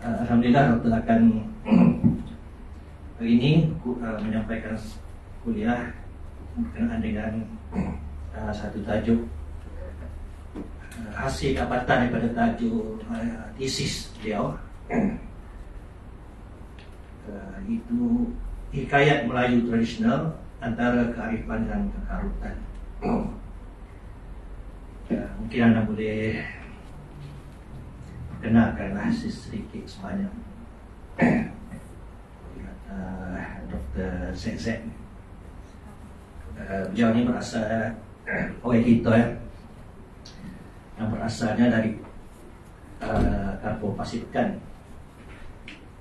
Alhamdulillah Doktor akan hari ini menyampaikan kuliah berkenaan dengan satu tajuk hasil dapatan daripada tajuk tesis beliau, itu hikayat Melayu tradisional antara kearifan dan kekarutan. Mungkin anda boleh perkenalkanlah sedikit sebanyak Dr. ZZ. Beliau ni berasal orang kita yang berasalnya dari Kampung Pasipkan,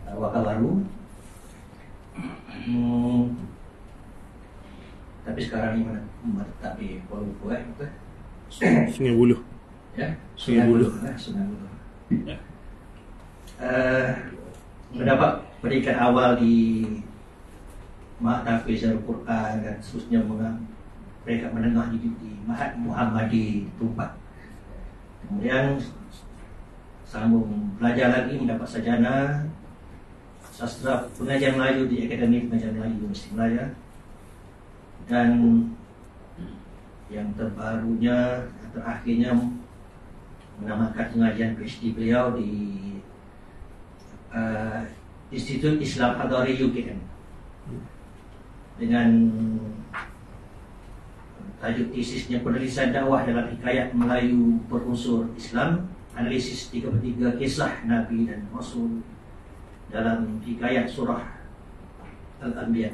Wakabaru. Tapi sekarang ni menetap di Kuala Lumpur, betul? Sungai Buloh. Ya, Sungai Buloh. Sungai Buloh. Mendapat pendidikan awal di Tahfiz Al-Quran dan seterusnya mereka menengah di Mahat Muhammadi Tupat. Kemudian sambung belajar lagi, mendapat sarjana sastra pengajian Melayu di Akademi Pengajian Melayu Universiti Melaya, dan yang terbarunya, yang terakhirnya menamakan pengajian PhD beliau di Institut Islam Hadari UKM dengan tajuk tesisnya penulisan dakwah dalam hikayat Melayu berunsur Islam, analisis 33 kisah Nabi dan Rasul dalam hikayat surah Al-Anbiya.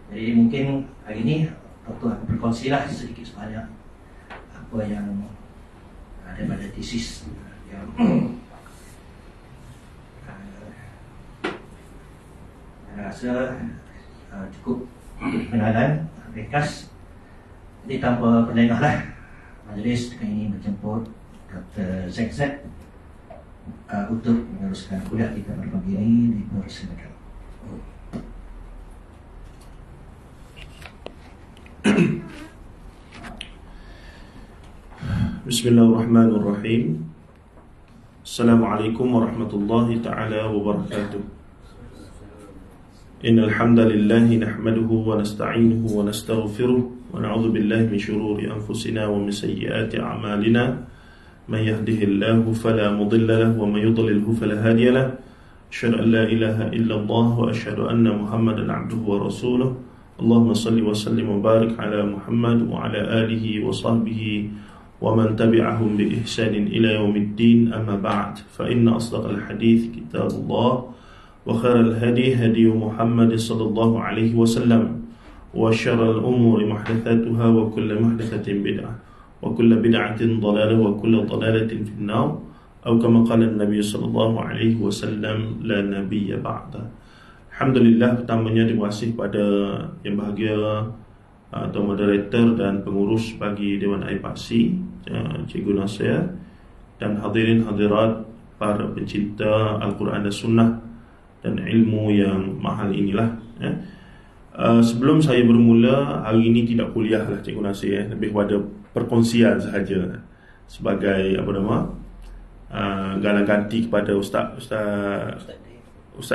Jadi mungkin hari ini Doktor akan berkongsilah sedikit sebanyak apa yang ada pada tesis yang saya rasa cukup kenalan ringkas. Jadi tanpa pendengahlah, majlis kali ini menjemput Dr. ZZ untuk meneruskan kuliah kita pada pagi ini. Dipersilakan. Bismillahirrahmanirrahim. Assalamualaikum warahmatullahi ta'ala wabarakatuh. Innal hamdalillah nahmaduhu wa nasta'inuhu wa nastaghfiruh wa na'udzu billahi min shururi anfusina wa min sayyiati a'malina. Man yahdihillahu fala mudilla lahu wa man yudlilhu fala hadiya lahu. Asyhadu an la ilaha illallah wa asyhadu anna Muhammadan 'abduhu wa rasuluh. Allahumma salli wa sallim wa barik ala Muhammad wa ala alihi wa sahbihi wa man tabi'ahum bi ihsanin ila yaumiddin. Amma ba'd, fa inna asdaqal hadits kitabullah wa khairal hadi hadi Muhammad sallallahu alaihi wasallam wa syarrul umuri muhdatsatuha wa kullu muhdatsatin bid'ah wa kullu bid'atin dhalalah wa kullu dhalalatin finnar, atau kama qala an-nabi sallallahu alaihi wasallam, la nabiyya ba'da. Alhamdulillah, pertamanya terima kasih pada yang bahagia atau moderator dan pengurus bagi Dewan Air Paksi, Cikgu Nasir, dan hadirin hadirat para pencinta Al-Quran dan Sunnah dan ilmu yang mahal inilah. Sebelum saya bermula, hari ini tidak kuliah lah Cikgu Nasir, lebih pada perkongsian sahaja sebagai apa nama, galang ganti kepada Ustaz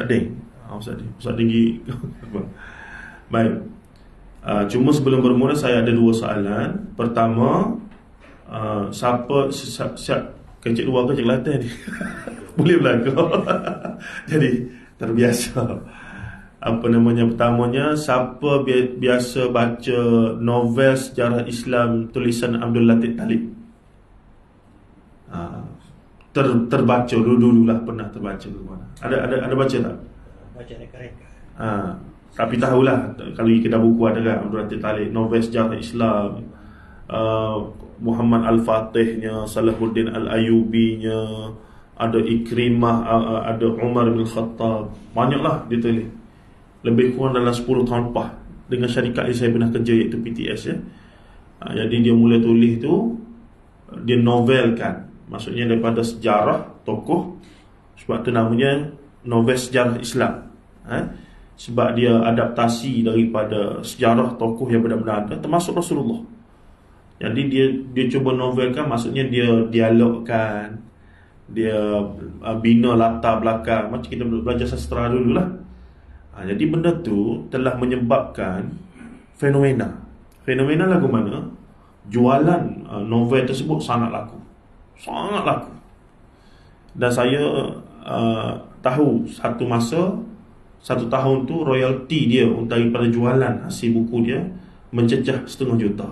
Deng. Ustaz tinggi. Baik. Cuma sebelum bermula saya ada dua soalan. Pertama, siapa kecil luar kecil Kelantan ni? Boleh belakang. Jadi terbiasa. Apa namanya, pertamanya, siapa biasa baca novel sejarah Islam tulisan Abdul Latif Talib? Terbaca dulu-dululah, pernah terbaca ke mana? Ada baca tak? Baca reka-reka. Tapi tahulah, kalau kita buku ada kan Abdul Latif Talib, novel sejarah Islam, Muhammad Al-Fatihnya, Salahuddin Al-Ayubinya, ada Ikrimah, ada Umar bin Khattab. Banyaklah dia tulis. Lebih kurang dalam 10 tahun lepas dengan syarikat yang saya pernah kerja, iaitu PTS ya. Jadi dia mula tulis tu, dia novelkan, maksudnya daripada sejarah tokoh. Sebab tu namanya novel sejarah Islam. Sebab dia adaptasi daripada sejarah tokoh yang benar-benar ada, termasuk Rasulullah. Jadi dia cuba novelkan, maksudnya dia dialogkan, dia bina latar belakang macam kita belajar sastra dululah. Jadi benda tu telah menyebabkan fenomena lagu mana jualan novel tersebut sangat laku. Dan saya tahu satu tahun tu royalty dia daripada jualan hasil buku dia mencecah 500,000 juta.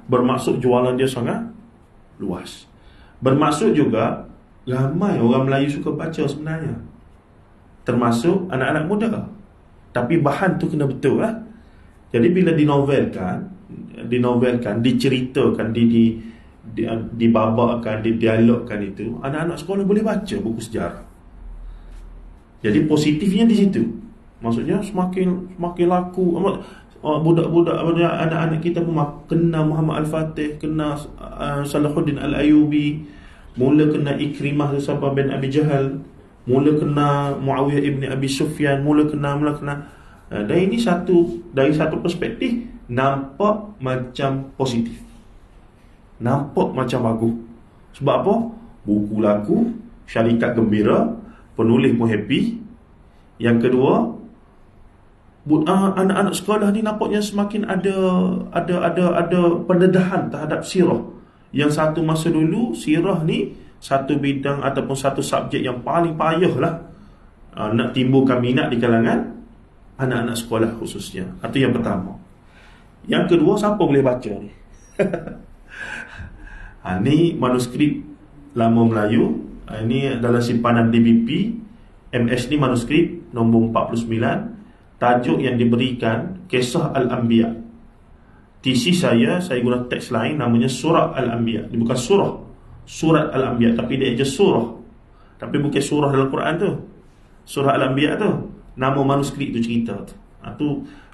Bermaksud jualan dia sangat luas. Bermaksud juga ramai orang Melayu suka baca sebenarnya, termasuk anak-anak muda. Tapi bahan tu kena betul lah. Jadi bila dinovelkan, diceritakan, dibabakan, didialogkan, itu anak-anak sekolah boleh baca buku sejarah. Jadi positifnya di situ. Maksudnya semakin laku. Budak-budak, anak-anak kita pun kena Muhammad Al-Fatih, kena Salahuddin Al-Ayubi, mula kena Ikrimah Sabah bin Abi Jahal, mula kena Muawiyah ibn Abi Sufyan, mula kena. Dan ini dari satu perspektif nampak macam positif, nampak macam bagus. Sebab apa? Buku laku, syarikat gembira, penulis pun happy. Yang kedua, anak-anak sekolah ni nampaknya semakin ada pendedahan terhadap sirah. Yang satu masa dulu sirah ni satu bidang ataupun satu subjek yang paling payah lah nak timbulkan minat di kalangan anak-anak sekolah khususnya. Itu yang pertama. Yang kedua, siapa boleh baca ni? Ni manuskrip lama Melayu. Ini adalah simpanan DBP. MS ni manuskrip nombor 49. Tajuk yang diberikan Kisah Al-Anbiya. TC saya guna teks lain, namanya Surah Al-Anbiya. Dia bukan surah, Surat Al-Anbiya, tapi dia je surah. Tapi bukan surah dalam Quran tu. Surah Al-Anbiya tu nama manuskrip tu, cerita tu. Tu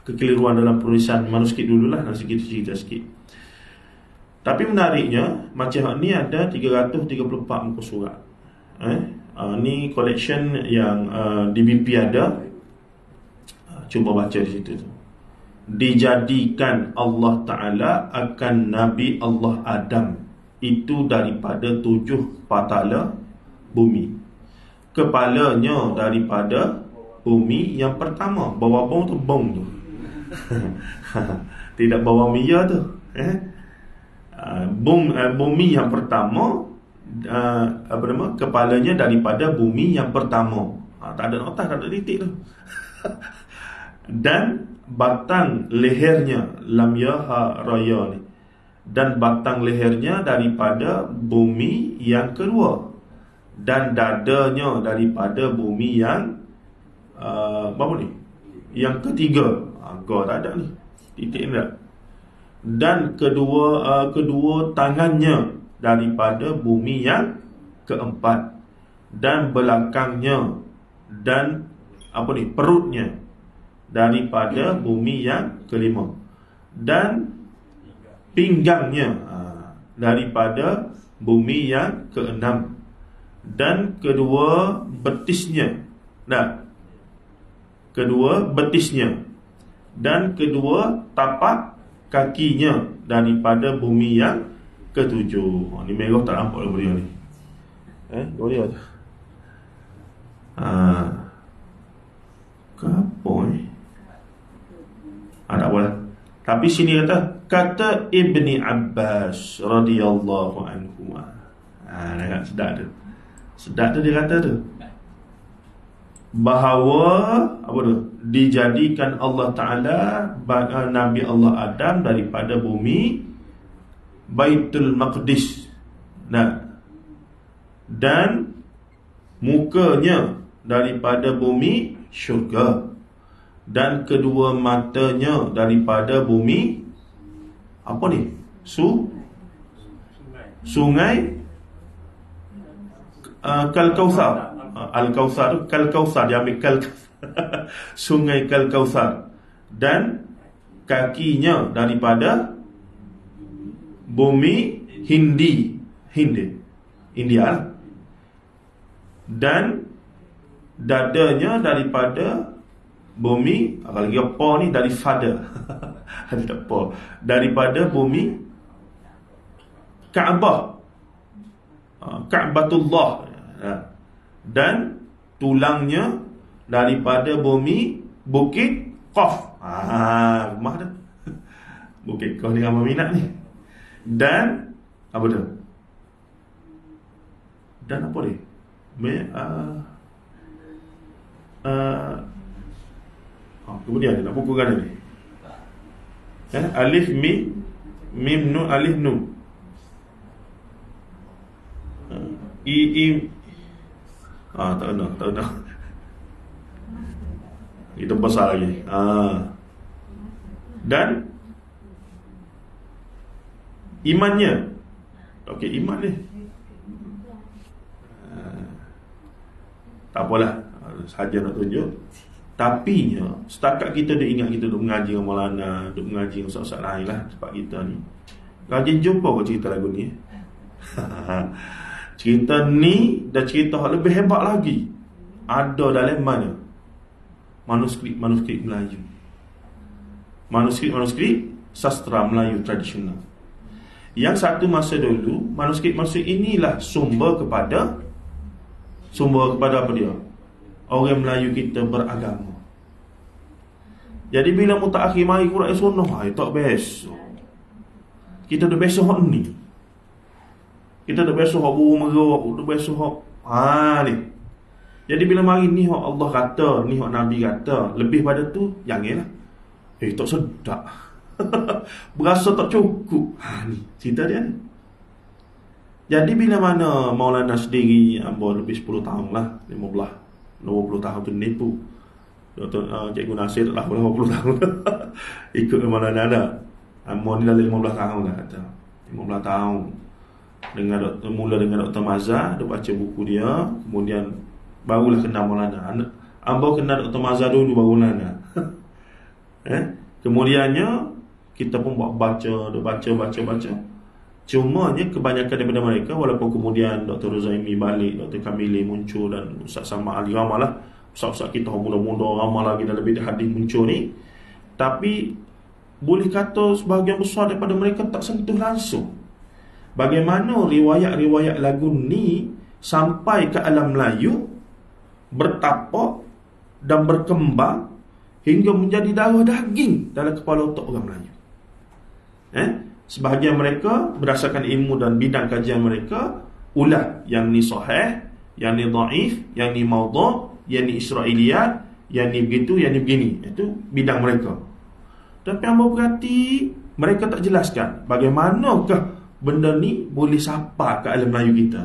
kekeliruan dalam penulisan manuskrip dululah. Nanti kita cerita sikit. Tapi menariknya, macam ni ada 334 muka surat. Ni collection yang DBP ada. Cuba baca di situ tu. Dijadikan Allah Ta'ala akan Nabi Allah Adam itu daripada 7 patala bumi. Kepalanya daripada bumi yang pertama. Bawa bom tu, tidak bawa Mia tu. Bumi yang pertama, kepalanya daripada bumi yang pertama. Tak ada nota, tak ada titik tu. Dan batang lehernya, lam yaha raya ni, dan batang lehernya daripada bumi yang kedua, dan dadanya daripada bumi yang berapa ni? Yang ketiga. Gua tak ada ni, titik ni tak. Dan kedua tangannya daripada bumi yang keempat, dan belakangnya dan perutnya daripada bumi yang kelima, dan pinggangnya daripada bumi yang keenam, dan kedua betisnya dan kedua tapak kakinya daripada bumi yang ketujuh. Ni merah tak nampak lah dia ni. Dia tu. Apa ni? Tak apalah. Tapi sini kata Ibni Abbas radhiyallahu anhu. Sedap tu dia kata tu, bahawa dijadikan Allah Ta'ala Nabi Allah Adam daripada bumi Baitul Maqdis, dan mukanya daripada bumi syurga, dan kedua matanya daripada bumi sungai Kal-Kautsar. Al-Kautsar, Kal-Kautsar, dia ambil sungai Kal-Kautsar, dan kakinya daripada bumi India, dan dadanya daripada bumi, lagi apa ni, dari father daripada bumi Kaabah, Ka'batullah, dan tulangnya daripada bukit Qaf. Rumah dah. Bukit Qaf ni ramai minat ni. Dan apa dah? Dan apa dia? Kemudian dia nak pukul kan ni. Alif mim nun alif nun. Tak kena. Itu besar lagi. Dan imannya. Okey, iman ni. Tak apalah, sahaja nak tunjuk. Tapi setakat kita dah ingat kita duk mengaji dengan Maulana, duk mengaji dengan ustaz-ustaz lain lah tempat kita ni. Rajin jumpa kau cerita lagu ni. Cerita ni dah cerita lebih hebat lagi. Ada dalam mana? Manuskrip Melayu. Manuskrip sastra Melayu tradisional. Yang satu masa dulu, manuskrip inilah sumber kepada apa dia? Orang Melayu kita beragama. Jadi bila mutakhir mari Quran sunnah, tak besok. Kita dah besok hak ni. Kita dah besok hak burung merah, dah besok hak ni. Jadi bila mari ni hak Allah kata, ni hak Nabi kata, lebih pada tu janganlah. Tak sedap. Berasa tak cukup. Ni cerita dia ni. Jadi bila mana Maulana sendiri lebih 10 tahun lah, 20 tahun tu nipu. Dr. Cikgu Nasir lah 20 tahun ikut Maulana ada. Ni dah 15 tahun lah kata. 15 tahun mula dengan Dr. Mazhar, dia baca buku dia, kemudian barulah kenal Maulana. Ambo kenal Dr. Mazhar dulu baru Maulana. Kemudiannya kita pun baca. Cumanya kebanyakan daripada mereka, walaupun kemudian Dr. Ruzaimi balik, Dr. Kamili muncul, dan Ustaz Sama Ali ramai lah, Ustaz-Ustaz kita muda-muda ramai lagi dah lebih hadis muncul ni. Tapi boleh kata sebahagian besar daripada mereka tak sentuh langsung bagaimana riwayat-riwayat lagu ni sampai ke alam Melayu, bertapak dan berkembang hingga menjadi darah daging dalam kepala otak orang Melayu. Sebahagian mereka berdasarkan ilmu dan bidang kajian mereka ulat yang ni sahih, yang ni dhaif, yang ni maudhu', yang ni Israiliyat, yang ni begitu, yang ni begini. Itu bidang mereka. Tapi hamba perhati, mereka tak jelaskan bagaimanakah benda ni boleh sapa ke alam Melayu kita.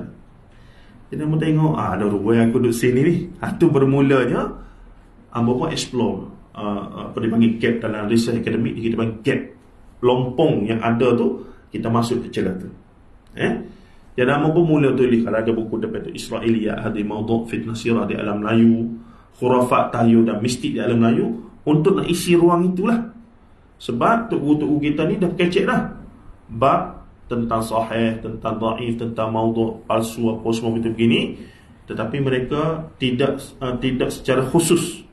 Jadi hamba tengok, ada rupa yang aku duduk sini ni. Itu bermulanya hamba pun explore apa dipanggil gap dalam research akademik, kita panggil gap, lompong yang ada tu, kita masuk ke celah tu. Jadi hamba pun mula tulis, kalau ada buku daripada Israiliyat, hadis maudhu' fitnah sirah di alam Melayu, khurafat tahyul dan mistik di alam Melayu, untuk nak isi ruang itulah. Sebab tuku-tuku kita ni dah kecek dah bab tentang sahih, tentang dhaif, tentang maudhu', palsu, apa semua begitu begini. Tetapi mereka tidak secara khusus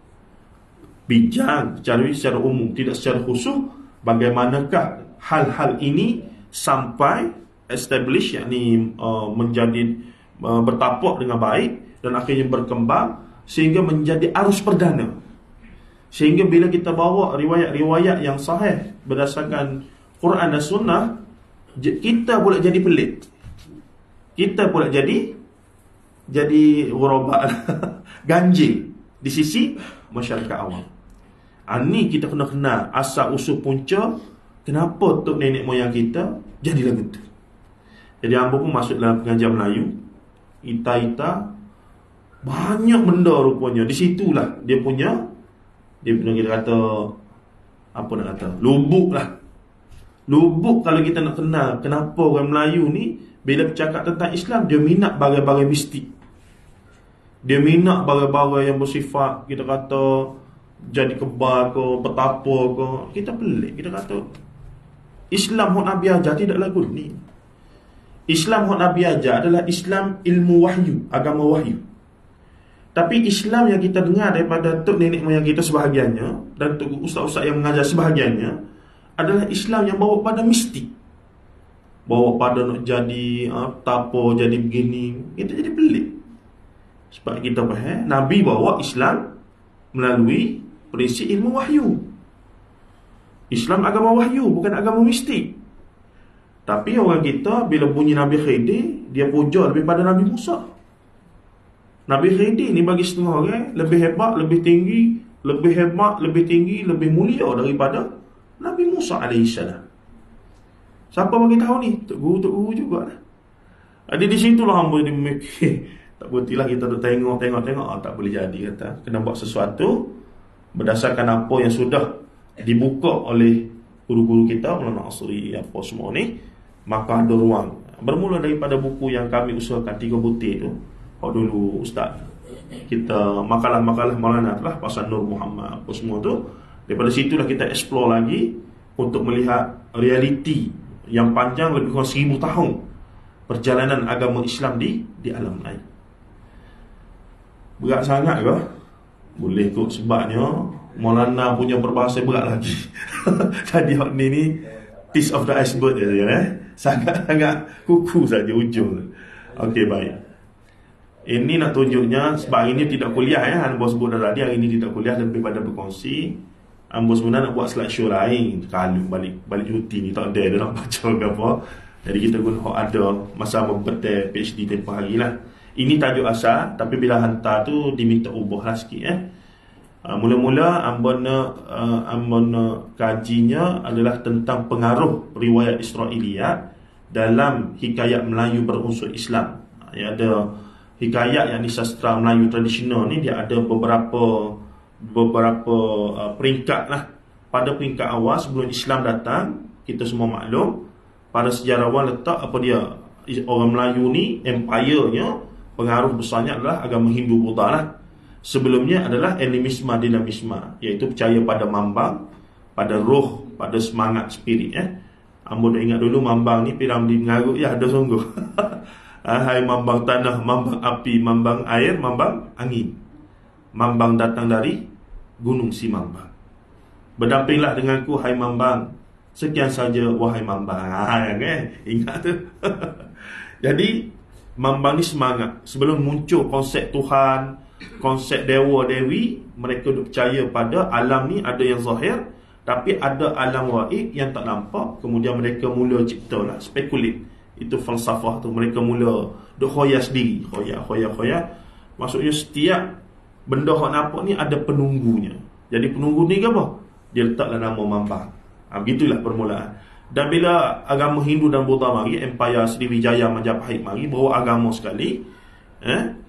bijang secara umum, tidak secara khusus bagaimanakah hal-hal ini sampai establish, yakni menjadi bertapak dengan baik dan akhirnya berkembang sehingga menjadi arus perdana. Sehingga bila kita bawa riwayat-riwayat yang sahih berdasarkan Quran dan Sunnah, kita pula jadi pelik. Kita pula jadi ghuraba, ganjil di sisi masyarakat awam. Ni kita kena kenal asal usul punca kenapa tok nenek moyang kita jadi lagu tu. Jadi hamba pun masuk dalam pengajian Melayu, ita-ita banyak benda rupanya. Di situlah dia punya kita kata apa nak kata, lubuk lah. Lubuk kalau kita nak kenal kenapa orang Melayu ni bila bercakap tentang Islam, dia minat barang-barang mistik. Dia minat barang-barang yang bersifat kita kata jadi kebal ke, petapa ke. Kita pelik, kita kata Islam hak Nabi ajar tidak lagu ni. Islam hak Nabi ajar adalah Islam ilmu wahyu, agama wahyu. Tapi Islam yang kita dengar daripada tok nenek moyang kita sebahagiannya dan tok ustaz-ustaz yang mengajar sebahagiannya adalah Islam yang bawa pada mistik. bawa pada nak jadi tapa, jadi begini, kita jadi pelik. Sebab kita faham Nabi bawa Islam melalui prinsip ilmu wahyu. Islam agama wahyu, bukan agama mistik. Tapi orang kita bila bunyi Nabi Khidir, dia puja lebih pada Nabi Musa. Nabi Khidir ni bagi setengah orang lebih hebat, lebih tinggi, lebih hebat, lebih tinggi, lebih mulia daripada Nabi Musa AS. Siapa bagi tahu ni? Tok guru juga lah. Jadi di situlah hamba dia memikir, tak berhentilah kita tu tengok, tak boleh jadi kata. Kena buat sesuatu berdasarkan apa yang sudah dibuka oleh guru-guru kita, Maulana Asri, apa semua ni. Maka ada ruang. Bermula daripada buku yang kami usahakan 3 butir tu. Kalau dulu Ustaz kita makalah-makalah Maulana telah pasal Nur Muhammad apa semua tu. Daripada situlah kita explore lagi untuk melihat realiti yang panjang lebih kurang 1000 tahun perjalanan agama Islam di alam lain. Berat sangat ke? Boleh kot, sebabnya Maulana punya berbahasa berat lagi. Tadi ni piece of the iceberg je sangat kuku saja ujung. Okey, baik. Ini nak tunjuknya sebab hari ni tidak kuliah Ambo sebut dah tadi, hari ni tidak kuliah, lebih pada berkongsi. Ambo sebenarnya nak buat slideshow lain. Kalau balik cuti ni tak ada nak baca ke apa. Jadi kita guna ada masa membetul PhD tempoh hari lah. Ini tajuk asal, tapi bila hantar tu diminta ubah lah sikit Mula-mula Ambo nak kajinya adalah tentang pengaruh riwayat Israiliyat dalam hikayat Melayu berunsur Islam. Ada hikayat yang di sastra Melayu tradisional ni, dia ada beberapa peringkat lah. Pada peringkat awal sebelum Islam datang, kita semua maklum, para sejarawan letak apa dia, orang Melayu ni empire-nya, pengaruh besarnya adalah agama Hindu Buddha lah. Sebelumnya adalah animisma dinamisma, iaitu percaya pada mambang, pada roh, pada semangat spirit Ambo dah ingat dulu mambang ni piram di ngarut ada sungguh. Hai mambang tanah, mambang api, mambang air, mambang angin. Mambang datang dari gunung si mambang. Berdampinglah denganku hai mambang. Sekian saja wahai mambang. Ingat tu. Jadi mambang ni semangat. Sebelum muncul konsep Tuhan, konsep dewa dewi, mereka percaya pada alam ni ada yang zahir, tapi ada alam gaib yang tak nampak. Kemudian mereka mula cipta lah, spekulate. Itu falsafah tu. Mereka mula duk khoyah sendiri. Khoyah. Maksudnya setiap benda yang nampak ni ada penunggunya. Jadi penunggu ni ke apa? Dia letaklah nama mambang. Begitulah permulaan. Dan bila agama Hindu dan Buddha mari, Empire Sriwijaya Majapahit mari, bawa agama sekali,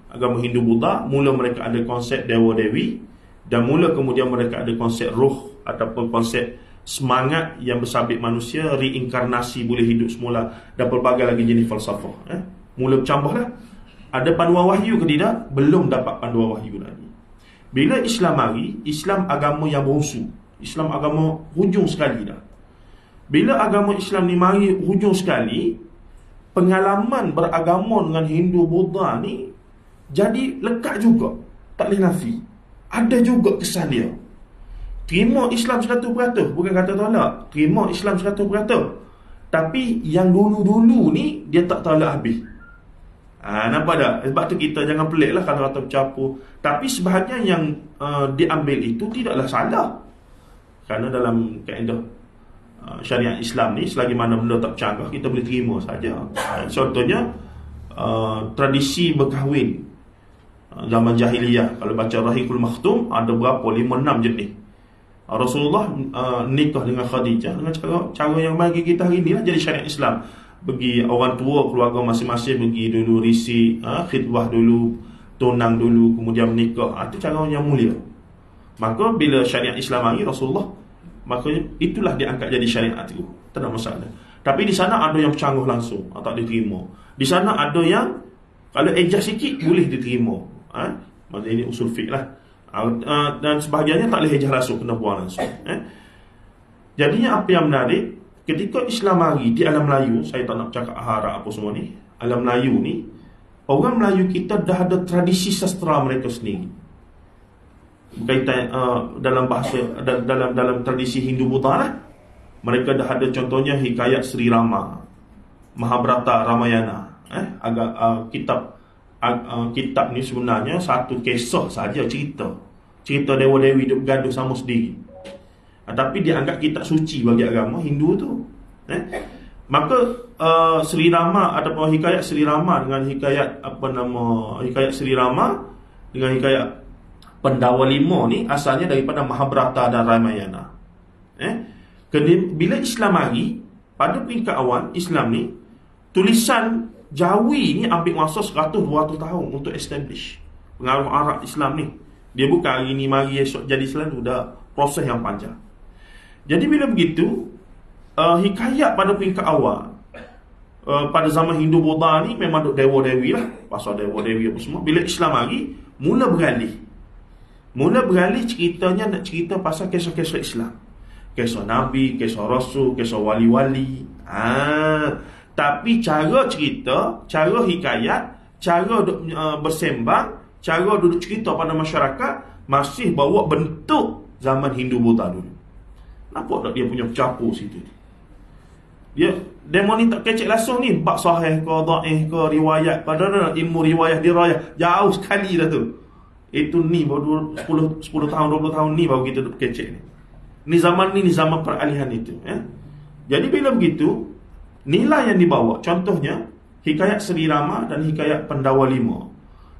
agama Hindu Buddha, mula mereka ada konsep dewa dewi, dan mula kemudian mereka ada konsep roh ataupun konsep semangat yang bersabit manusia, reinkarnasi, boleh hidup semula, dan pelbagai lagi jenis falsafah. Mula bercambah dah. Ada panduan wahyu ke tidak? Belum dapat panduan wahyu lagi. Bila Islam mari, Islam agama yang berunsur, Islam agama hujung sekali dah. Bila agama Islam ni mari hujung sekali, pengalaman beragama dengan Hindu Buddha ni jadi lekat juga, tak boleh nafi. Ada juga kesan dia. Terima Islam 100%, bukan kata tolak. Terima Islam 100%. Tapi yang dulu-dulu ni dia tak tolak habis. Nampak tak? Sebab tu kita jangan pelik lah kalau kata bercampur. Tapi sebahagian yang diambil itu tidaklah salah. Kerana dalam kaedah syariat Islam ni, selagi mana benda tak bercanggah, kita boleh terima saja. Contohnya tradisi berkahwin zaman jahiliyah. Kalau baca Rahikul Makhtum, ada berapa? 5-6 jenis. Rasulullah nikah dengan Khadijah dengan cara yang bagi kita hari ni lah jadi syariat Islam. Bagi orang tua keluarga masing-masing, bagi dulu risi, khidbah dulu, tunang dulu, kemudian menikah. Itu cara yang mulia. Maka bila syariat Islam hari Rasulullah, maka itulah diangkat jadi syariat itu. Tak ada masalah. Tapi di sana ada yang bercanggah langsung, tak diterima. Di sana ada yang kalau adjust sikit boleh diterima. Maksudnya ini usul fiqh lah. Dan sebahagiannya tak boleh adjust langsung, kena buang langsung. Jadinya apa yang menarik, ketika Islam mari di alam Melayu, saya tak nak cakap harap apa semua ni, alam Melayu ni, orang Melayu kita dah ada tradisi sastra mereka sendiri. Berkaitan dalam bahasa dalam tradisi Hindu Buddha lah, mereka dah ada contohnya hikayat Sri Rama. Mahabharata Ramayana. Kitab ni sebenarnya satu kisah saja, cerita dewa-dewi duk bergaduh sama sendiri. Tapi dianggap kitab suci bagi agama Hindu tu. Maka Sri Rama ataupun hikayat Sri Rama dengan hikayat hikayat Sri Rama dengan hikayat Pandawa Lima ni asalnya daripada Mahabharata dan Ramayana. Bila Islam mari, pada peringkat awal Islam ni, tulisan Jawi ni ambil masa 100-200 tahun untuk establish pengaruh Arab Islam ni. Dia bukan hari ni mari esok jadi Islam, dah proses yang panjang. Jadi bila begitu, hikayat pada peringkat awal pada zaman Hindu Buddha ni memang duk dewa-dewi lah, pasal dewa-dewi apa semua. Bila Islam mari, mula beralih ceritanya nak cerita pasal kisah-kisah Islam, kisah Nabi, kisah Rasul, kisah wali-wali. Tapi cara cerita, cara hikayat, cara bersembang, cara duduk cerita pada masyarakat masih bawa bentuk zaman Hindu Buddha dulu. Nampak tak dia punya capur situ? Dia demo ni tak kecek langsung ni, bab sahih ke, dhaif ke, riwayat, padahal ilmu riwayat dirayah jauh sekali dah tu. Itu ni baru 10 tahun, 20 tahun ni baru kita duduk kecek ni. Ni zaman peralihan itu. Jadi bila begitu, nilai yang dibawa, contohnya hikayat Sri Rama dan hikayat Pandawa Lima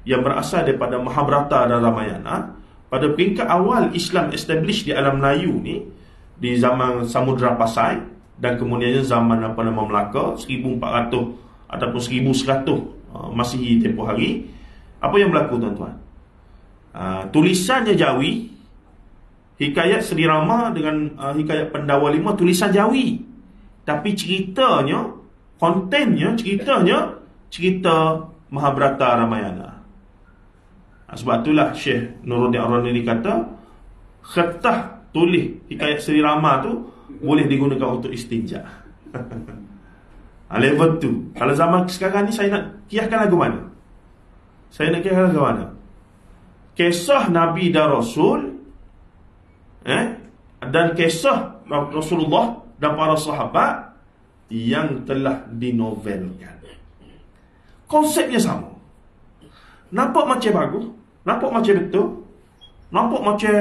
yang berasal daripada Mahabharata dan Ramayana. Pada peringkat awal Islam establish di alam Melayu ni, di zaman Samudra Pasai dan kemudiannya zaman Melaka 1400 ataupun 1100 Masihi tempoh hari. Apa yang berlaku tuan-tuan? Tulisannya Jawi, hikayat Sri Rama dengan hikayat Pandawa Lima tulisan Jawi, tapi ceritanya, kontennya, cerita Mahabharata Ramayana. Sebab itulah Syekh Nuruddin Ar-Ranili kata, khatah tulis hikayat Sri Rama tu boleh digunakan untuk istinja. Level tu. Kalau zaman sekarang ni saya nak kiaskan lagu mana? Kisah Nabi dan Rasul, dan kisah Rasulullah dan para sahabat yang telah dinovelkan. Konsepnya sama. Nampak macam bagus, nampak macam betul, nampak macam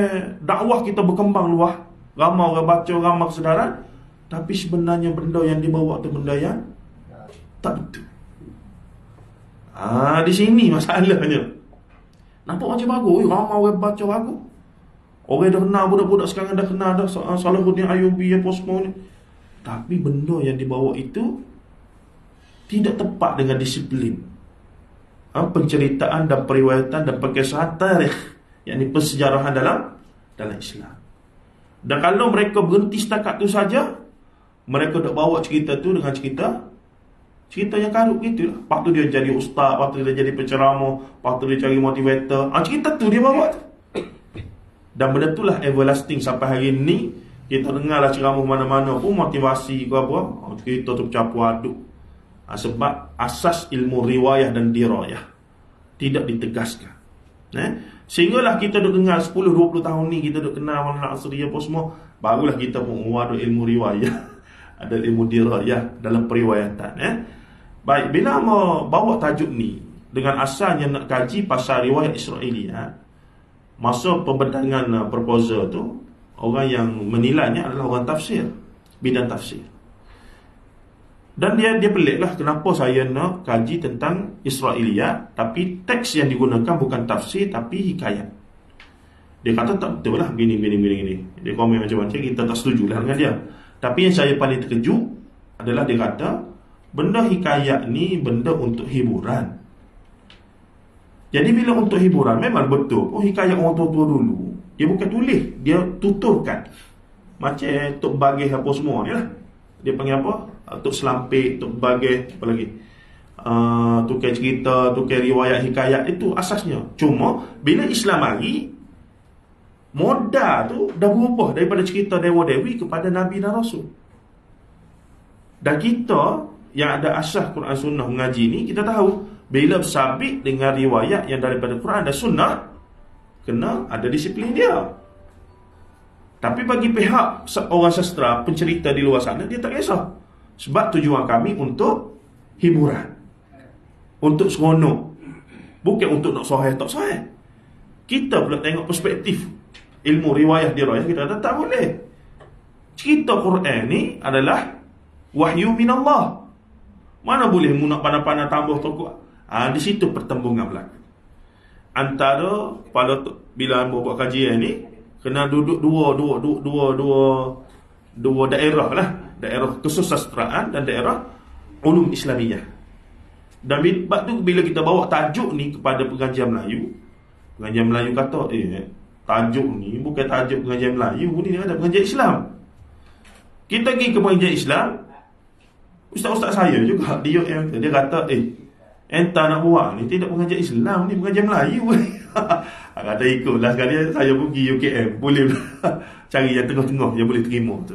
dakwah kita berkembang luas, ramai orang baca, ramai kesedaran, tapi sebenarnya benda yang dibawa tu benda yang tak betul. Di sini masalahnya. Nampak macam bagus, ramai orang baca bagus. Orang dah kenal, budak-budak sekarang dah kenal dah Salahuddin Ayyubi apa semua ni. Tapi benda yang dibawa itu tidak tepat dengan disiplin penceritaan dan periwayatan dan perkisahan tarikh, yakni persejarahan dalam Islam. Dan kalau mereka berhenti setakat tu saja, mereka dah bawa cerita tu dengan cerita yang karut gitu lah. Lepas tu dia jadi ustaz, lepas tu dia jadi penceramah, lepas tu dia cari motivator. Cerita tu dia bawa. Dan benda tu lah everlasting sampai hari ni. Kita dengarlah ceramah mana-mana pun, motivasi ke apa, cerita tu bercampur aduk. Sebab asas ilmu riwayah dan dirayah tidak ditegaskan. Sehinggalah kita duk dengar 10-20 tahun ni, kita duk kenal Maulana Asri apa semua, barulah kita pun ada ilmu riwayah, ada ilmu dirayah dalam periwayatan. Baik, bila mau bawa tajuk ni dengan asalnya nak kaji pasal riwayat Israiliyat, masa pembentangan proposal tu, orang yang menilainya adalah orang tafsir, bidang tafsir. Dan dia pelik lah, kenapa saya nak kaji tentang Israiliyat tapi teks yang digunakan bukan tafsir tapi hikayat. Dia kata tak betul lah, gini. Dia komen macam-macam, kita tak setuju lah dengan dia. Tapi yang saya paling terkejut adalah dia kata benda hikayat ni benda untuk hiburan. Jadi bila untuk hiburan, memang betul hikayat orang tua-tua dulu, dia bukan tulis, dia tuturkan. Macam Tok Bagih apa semua ni lah. Dia panggil apa? Tok Selampik, Tok Bagih, apa lagi? Tukar cerita, tukar riwayat hikayat, itu asasnya. Cuma bila Islam mari, modal tu dah berubah daripada cerita dewa-dewi kepada Nabi dan Rasul. Dan kita yang ada asas Quran Sunnah mengaji ni, kita tahu bila bersabit dengan riwayat yang daripada Quran dan Sunnah, kena ada disiplin dia. Tapi bagi pihak orang sastra, pencerita di luar sana, dia tak kisah. Sebab tujuan kami untuk hiburan, untuk seronok, bukan untuk nak sahih tak sahih. Kita pula tengok perspektif ilmu riwayah dirayah, kita kata tak boleh. Cerita Quran ni adalah wahyu minallah. Mana boleh mu nak pandai-pandai tambah tokok. Di situ pertembungan berlaku antara bila hamba buat kajian ni, kena duduk dua daerah lah, daerah kesusastraan dan daerah ulum Islamiyah. Dan bila kita bawa tajuk ni kepada pengajian Melayu kata tajuk ni bukan tajuk pengajian Melayu, ni ada pengajian Islam. Kita pergi ke pengajian Islam, ustaz-ustaz saya juga di UM, dia kata entah nak buat ni tidak pengajian Islam, ni pengajian Melayu. Kata ikutlah sekali saya pergi UKM, boleh cari yang tengah-tengah yang boleh terima tu.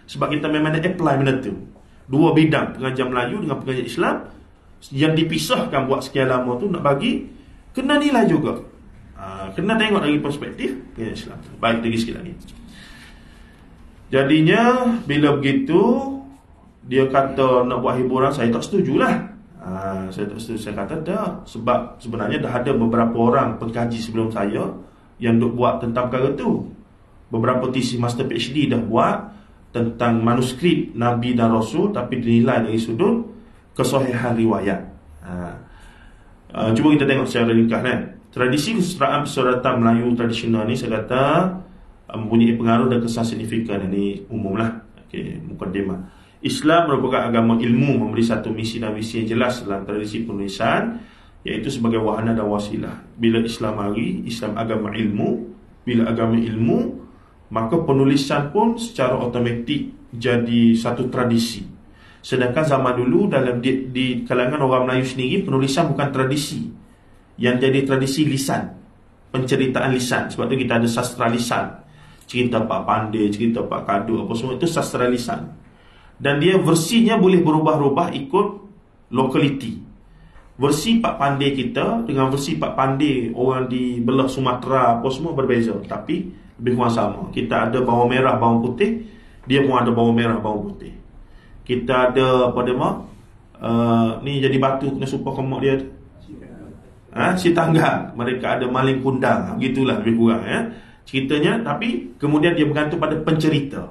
Sebab kita memang nak apply benda tu. Dua bidang, pengajian Melayu dengan pengajian Islam, yang dipisahkan buat sekian lama tu nak bagi kena nilai juga. Kena tengok dari perspektif pengajian Islam. Baik, lagi sikit lagi. Jadinya bila begitu dia kata nak buat hiburan, saya tak setujulah. Saya tak setuju. Saya kata dah, sebab sebenarnya dah ada beberapa orang pengkaji sebelum saya yang duk buat tentang perkara tu. Beberapa tesis master PhD dah buat tentang manuskrip Nabi dan Rasul, tapi dinilai dari sudut kesahihan riwayat. Cuba kita tengok secara ringkas Tradisi kesusastraan persuratan Melayu tradisional ni saya kata mempunyai pengaruh dan kesan signifikan. Ini umum lah. Mukadimah. Islam merupakan agama ilmu, memberi satu misi dan visi yang jelas dalam tradisi penulisan, iaitu sebagai wahana dan wasilah. Bila Islam hari, Islam agama ilmu. Bila agama ilmu, maka penulisan pun secara automatik jadi satu tradisi. Sedangkan zaman dulu dalam di kalangan orang Melayu sendiri, penulisan bukan tradisi. Yang jadi tradisi lisan, penceritaan lisan. Sebab tu kita ada sastra lisan, cerita Pak Pandai, cerita Pak Kadu, apa semua itu sastra lisan. Dan dia versinya boleh berubah-ubah ikut lokaliti. Versi Pak Pandai kita dengan versi Pak Pandai orang di belah Sumatera apa semua berbeza, tapi lebih kurang sama. Kita ada bawang merah, bawang putih, dia pun ada bawang merah, bawang putih. Kita ada apa dia ni jadi batu kena supah kemak dia. Si tangga, mereka ada maling kundang. Begitulah lebih kurang ceritanya. Tapi kemudian dia bergantung pada pencerita.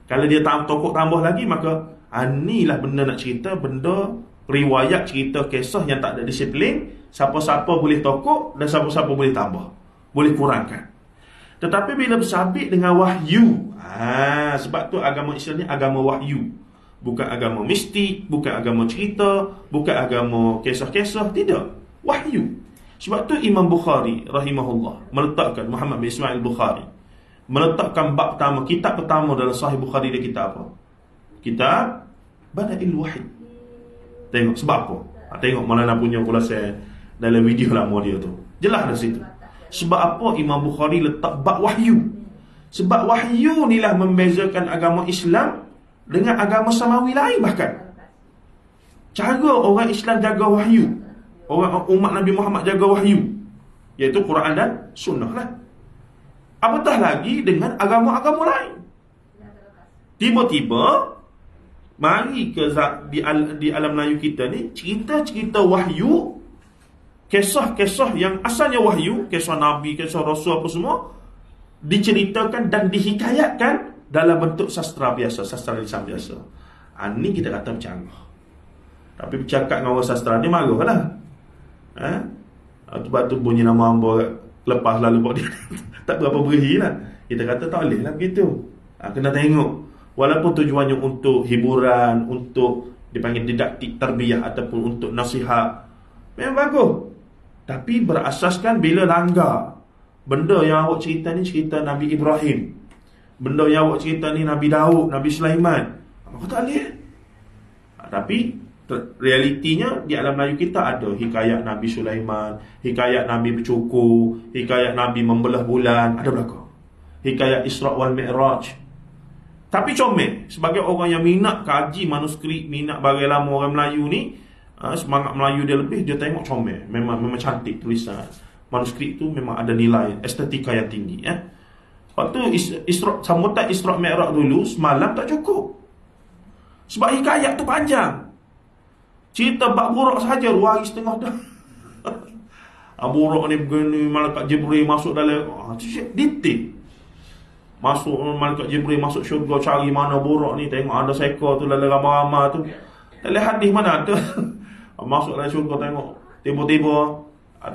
Kalau dia tokok tambah lagi, maka inilah benda nak cerita, benda riwayat cerita kisah yang tak ada disiplin. Siapa-siapa boleh tokok dan siapa-siapa boleh tambah, boleh kurangkan. Tetapi bila bersabit dengan wahyu, sebab tu agama Islam ni agama wahyu, bukan agama mistik, bukan agama cerita, bukan agama kisah-kisah, tidak, wahyu. Sebab tu Imam Bukhari rahimahullah meletakkan, Muhammad bin Ismail Bukhari meletakkan bab pertama, kitab pertama dalam Sahih Bukhari dia kitab apa? Kitab Bada'il Wahyi. Tengok sebab apa? Tengok Maulana punya ulasan dalam video lama dia tu. Jelas dari situ. Sebab apa Imam Bukhari letak bab wahyu? Sebab wahyu inilah membezakan agama Islam dengan agama samawi lain bahkan. Cara orang Islam jaga wahyu, orang umat Nabi Muhammad jaga wahyu, iaitu Quran dan Sunnah lah. Apatah lagi dengan agama-agama lain. Tiba-tiba mari ke di alam Melayu kita ni, cerita-cerita wahyu, kisah-kisah yang asalnya wahyu, kisah Nabi, kisah Rasul apa semua, diceritakan dan dihikayatkan dalam bentuk sastra biasa, sastra lisan biasa. Ini kita kata bercanggah. Tapi bercakap dengan orang sastra ni marah lah. Sebab tu bunyi nama hamba lepas lalu buat dia tak berapa beri lah. Kita kata tak boleh lah begitu. Kena tengok. Walaupun tujuannya untuk hiburan, untuk dipanggil didaktik tarbiyah ataupun untuk nasihat, memang bagus. Tapi berasaskan bila langgar. Benda yang awak cerita ni cerita Nabi Ibrahim, benda yang awak cerita ni Nabi Daud, Nabi Sulaiman, aku tak boleh. Tapi realitinya di alam Melayu kita ada hikayat Nabi Sulaiman, hikayat Nabi bercukur, hikayat Nabi membelah bulan, ada belaka. Hikayat Isra wal Mi'raj. Tapi comel, sebagai orang yang minat kaji manuskrip, minat bagai lama orang Melayu ni, semangat Melayu dia lebih, dia tengok comel, memang cantik tulisan. Manuskrip tu memang ada nilai estetika yang tinggi. Waktu sambutan Isra Mi'raj dulu semalam tak cukup. Sebab hikayat tu panjang. Cerita bab buruk saja 2 hari setengah dah. Buruk ni begini, malaikat Jibril masuk dalam detail. Masuk malaikat Jibril masuk syurga, cari mana buruk ni, tengok ada seekor tu dalam ramai-ramai tu. Dalam hadis mana ada. Masuk dalam syurga, tengok tiba-tiba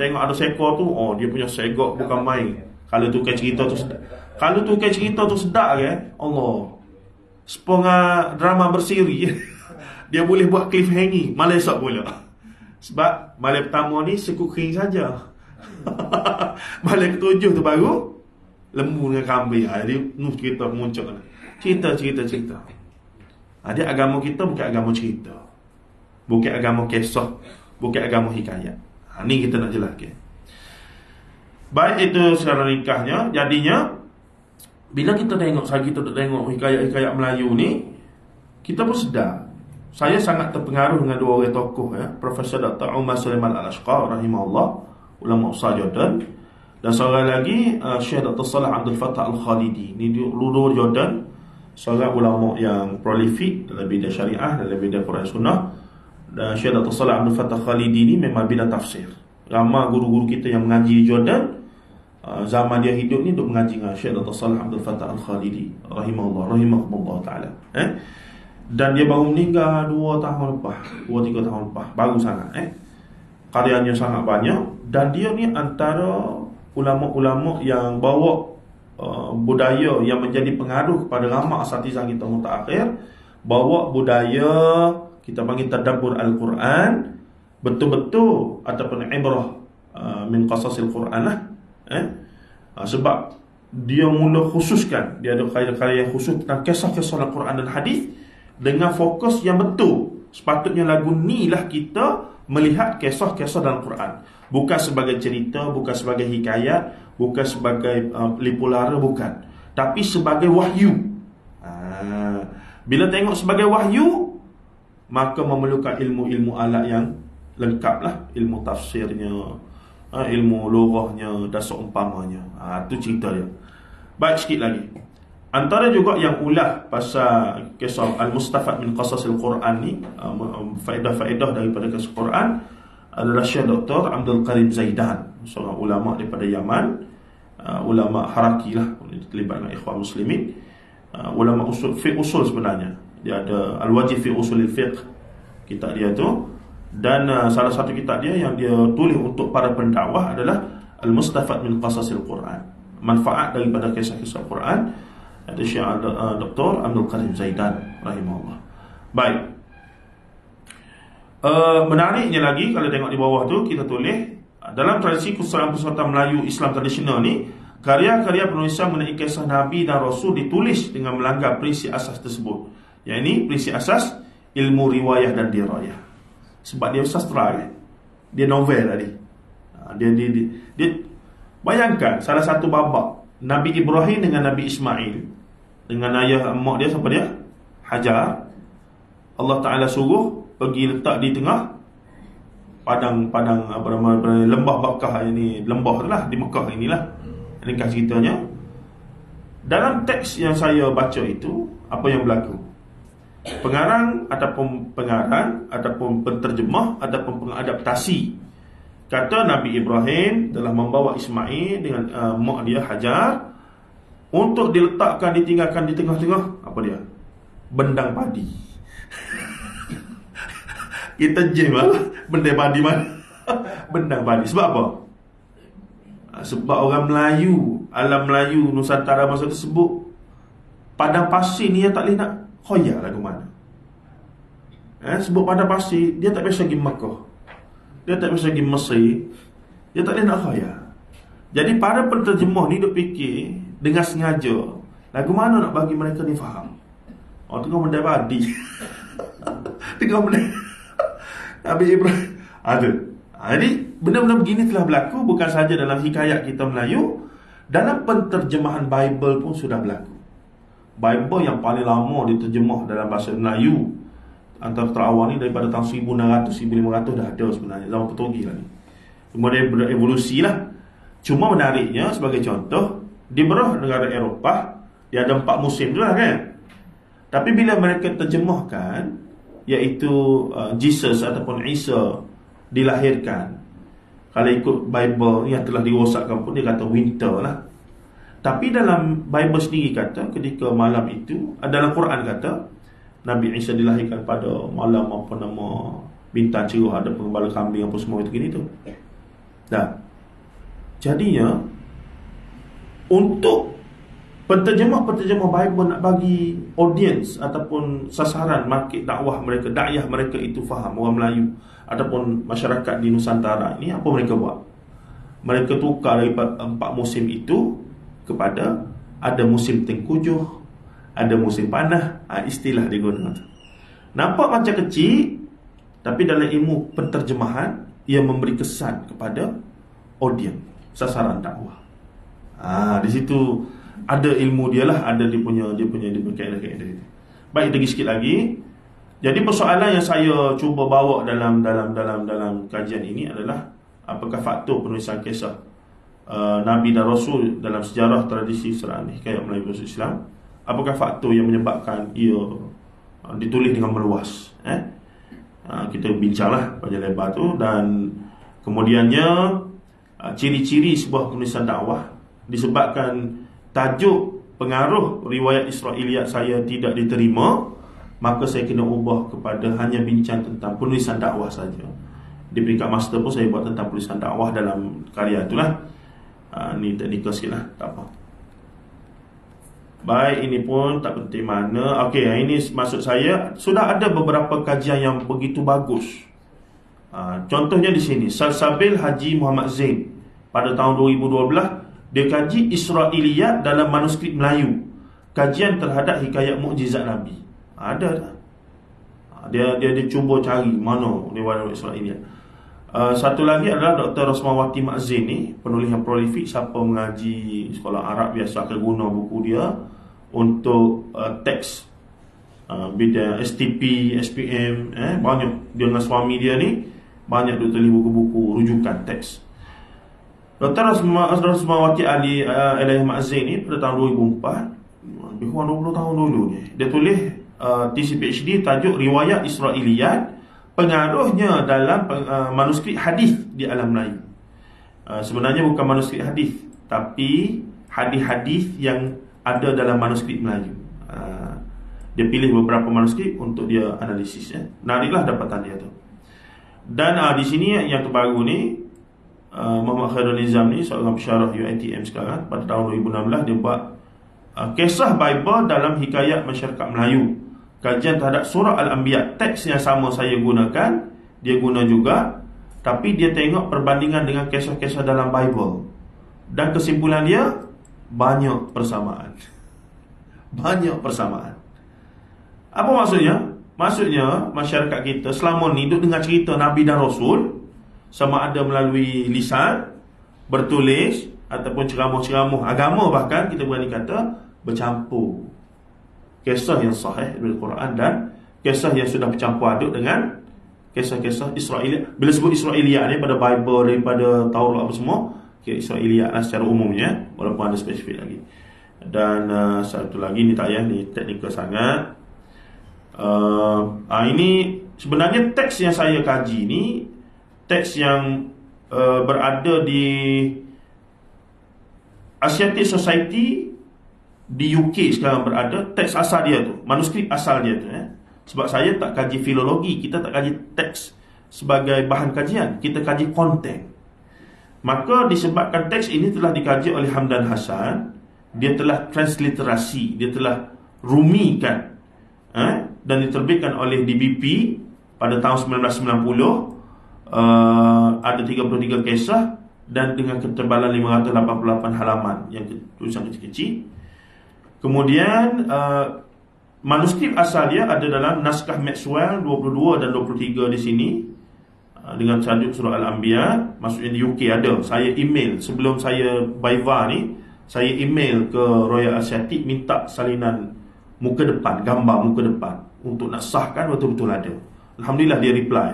tengok ada seekor tu, dia punya segak bukan main. Kalau tukar cerita tu sedap. Kalau tukar cerita tu sedap Allah. Sepengah drama bersiri. Dia boleh buat cliffhanging malam esok pula. Sebab malam pertama ni sekut kering saja. Malam ke-7 tu baru lembu dengan kambing. Dia cerita muncul. Cerita. Dia agama kita bukan agama cerita. Bukan agama kisah. Bukan agama hikayat. Ni kita nak jelaskan. Baik, itu secara ringkasnya. Jadinya bila kita tengok hikayat-hikayat Melayu ni, kita pun sedar. Saya sangat terpengaruh dengan 2 orang tokoh, Profesor Dr. Umar Sulaiman Al-Ashqar rahimahullah, ulama usaha Jordan, dan seorang lagi Syekh Dr. Salah Abdul Fattah Al-Khalidi. Ni dua Jordan, seorang ulama yang prolifik dalam bidang syariah, dalam bidang Quran Sunnah. Dan Syekh Dr. Salah Abdul Fattah Al-Khalidi ni memang bidang tafsir. Ramai guru-guru kita yang mengaji Jordan zaman dia hidup ni duk mengaji dengan Syekh Dr. Salah Abdul Fattah Al-Khalidi rahimahullah ta'ala. Dan dia baru meninggal 2-3 tahun lepas. Baru sangat. Karyanya sangat banyak. Dan dia ni antara ulama-ulama yang bawa budaya yang menjadi pengaruh kepada ramai asatizah kita mutaakhir. Bawa budaya kita panggil tadabbur Al-Quran, betul-betul ataupun ibrah min qasasil Quran lah. Sebab dia mula khususkan, dia ada karya-karya khusus tentang kisah-kisah Al-Quran dan hadis dengan fokus yang betul. Sepatutnya lagu ni lah kita melihat kisah-kisah dalam Quran, bukan sebagai cerita, bukan sebagai hikayat, bukan sebagai lipu lara, bukan, tapi sebagai wahyu. Bila tengok sebagai wahyu, maka memerlukan ilmu-ilmu alat yang lengkap lah. Ilmu tafsirnya, ilmu lughahnya dan seumpamanya. Itu cerita dia. Baik, sikit lagi. Antara juga yang ulah pasal kisah Al-Mustafad min Qasasil Quran ni, faedah-faedah daripada kisah Quran, adalah Syekh Dr. Abdul Karim Zaidan, seorang ulama daripada Yaman, ulama haraki lah, terlibat dengan ikhwan muslimin, ulama usul sebenarnya. Dia ada Al-Wajib fi Usulil Fiqh, kitab dia tu. Dan salah satu kitab dia yang dia tulis untuk para pendakwah adalah Al-Mustafad min Qasasil Quran, manfaat daripada kisah-kisah Quran. Ada Syekh Dr. Abdul Karim Zaidan rahimahullah. Baik. Menariknya lagi, kalau tengok di bawah tu kita tulis, dalam tradisi pusat-pusat Melayu Islam tradisional ni, karya-karya penulisan mengenai kisah Nabi dan Rasul ditulis dengan melanggar prinsip asas tersebut. Yang ini prinsip asas ilmu riwayah dan dirayah. Sebab dia sastra kan? Dia novel tadi. Dia bayangkan salah satu babak Nabi Ibrahim dengan Nabi Ismail, dengan ayah mak dia, siapa dia? Hajar. Allah Ta'ala suruh pergi letak di tengah padang apa nama, lembah Bakkah ini, lembah tu lah di Mekah inilah. Ringkas ceritanya. Dalam teks yang saya baca itu, apa yang berlaku? Pengarang ataupun penterjemah ataupun pengadaptasi kata Nabi Ibrahim telah membawa Ismail dengan mak dia Hajar untuk diletakkan, ditinggalkan di tengah-tengah apa dia? Bendang padi. Kita jem lah, bendang padi mana? Bendang padi. Sebab apa? Sebab orang Melayu, alam Melayu Nusantara masa tersebut, padang pasir ni dia tak boleh nak khoyar lagu mana. Sebab padang pasir, dia tak biasa pergi Mekah, dia tak biasa pergi Mesir, dia tak boleh nak khoyar. Jadi para penterjemah ni duk fikir dengan sengaja lagu mana nak bagi mereka ni faham. Tengah benda padi. Tengah benda Nabi Ibrahim ada. Jadi benda-benda begini telah berlaku, bukan sahaja dalam hikayat kita Melayu, dalam penterjemahan Bible pun sudah berlaku. Bible yang paling lama diterjemah dalam bahasa Melayu antara terawal ni daripada tahun 1600-1500 dah ada sebenarnya, zaman Portugis lah ni. Cuma dia berevolusi lah. Cuma menariknya sebagai contoh, di beberapa negara Eropah dia ada 4 musim tu lah kan. Tapi bila mereka terjemahkan, iaitu Jesus ataupun Isa dilahirkan. Kalau ikut Bible yang telah dirosakkan pun dia kata winter lah. Tapi dalam Bible sendiri kata ketika malam itu, dalam Quran kata Nabi Isa dilahirkan pada malam apa nama bintang cerah, ada penggembala kambing apa semua itu gini tu. Dah. Jadinya untuk penterjemah Bible nak bagi audience ataupun sasaran market dakwah mereka, dakwah mereka itu faham, orang Melayu ataupun masyarakat di Nusantara ini, apa mereka buat? Mereka tukar daripada 4 musim itu kepada ada musim tengkujuh, ada musim panah. Istilah dia guna. Nampak macam kecil, tapi dalam ilmu penterjemahan ia memberi kesan kepada audience, sasaran dakwah. Di situ ada ilmu dia lah, ada dia punya kaedah-kaedah itu. Baik, lagi sikit lagi. Jadi persoalan yang saya cuba bawa dalam kajian ini adalah apakah faktor penulisan kisah Nabi dan Rasul dalam sejarah tradisi Serani hikayat Melayu versus Islam. Apakah faktor yang menyebabkan ia ditulis dengan meluas? Kita bincanglah panjang lebar tu. Dan kemudiannya ciri-ciri sebuah penulisan dakwah disebabkan tajuk pengaruh riwayat Israiliyat saya tidak diterima, maka saya kena ubah kepada hanya bincang tentang penulisan dakwah saja. Di peringkat master pun saya buat tentang penulisan dakwah dalam karya itulah. Ni teknikal sikit lah, tak apa. Baik, ini pun tak penting mana. Okey, ini maksud saya sudah ada beberapa kajian yang begitu bagus. Contohnya di sini Salsabil Haji Muhammad Zain pada tahun 2012 dia kaji Israiliyat dalam manuskrip Melayu, kajian terhadap hikayat mukjizat Nabi. Ada tak? Dia cuba cari mana riwayat Israiliyat. Satu lagi adalah Dr. Rosmawati Makzin ni, penulis yang prolifik. Siapa mengaji sekolah Arab biasa akan guna buku dia untuk teks bidang STP, SPM. Banyak dia dengan suami dia ni banyak dia tulis buku-buku rujukan teks. Dr. Rosmawati Ali Makzin ni pada tahun 2004, lebih kurang 20 tahun dulu ni, dia tulis TC PhD tajuk Riwayat Israiliyat, pengaruhnya dalam manuskrip hadis di alam Melayu. Sebenarnya bukan manuskrip hadis, tapi hadis-hadis yang ada dalam manuskrip Melayu. Dia pilih beberapa manuskrip untuk dia analisis. Menariklah dapatan dia tu. Dan di sini yang terbaru ni, Muhammad Khairul Nizam ni, seorang pensyarah UiTM sekarang, pada tahun 2016 dia buat kisah Bible dalam hikayat masyarakat Melayu, kajian terhadap surah Al-Anbiya. Teks yang sama saya gunakan, dia guna juga, tapi dia tengok perbandingan dengan kisah-kisah dalam Bible. Dan kesimpulan dia, banyak persamaan. Banyak persamaan. Apa maksudnya? Maksudnya masyarakat kita selama ni duduk dengar cerita Nabi dan Rasul, sama ada melalui lisan, bertulis, ataupun ceramah-ceramah agama, bahkan kita berani kata bercampur kisah yang sahih dari Quran dan kisah yang sudah bercampur aduk dengan kisah-kisah Israiliyat. Bila sebut Israiliyat ni pada Bible, daripada Taurat apa semua, kira Israiliyat lah secara umumnya, walaupun ada spesifik lagi. Dan satu lagi ni tak payah, ni teknikal sangat. Ini sebenarnya teks yang saya kaji ni teks yang berada di Asiatic Society di UK sekarang berada. Teks asal dia tu, manuskrip asal dia tu. Sebab saya tak kaji filologi, kita tak kaji teks sebagai bahan kajian, kita kaji konten. Maka disebabkan teks ini telah dikaji oleh Hamdan Hasan, dia telah transliterasi, dia telah rumikan, dan diterbitkan oleh DBP pada tahun 1990. Ada 33 kisah dan dengan ketebalan 588 halaman yang tulisan kecil-kecil. Kemudian manuskrip asal dia ada dalam naskah Maxwell 22 dan 23 di sini, dengan tajuk surah Al-Anbiya. Maksudnya di UK ada. Saya email sebelum saya Viva ni, saya email ke Royal Asiatic minta salinan muka depan, gambar muka depan untuk nak sahkan betul-betul ada. Alhamdulillah dia reply.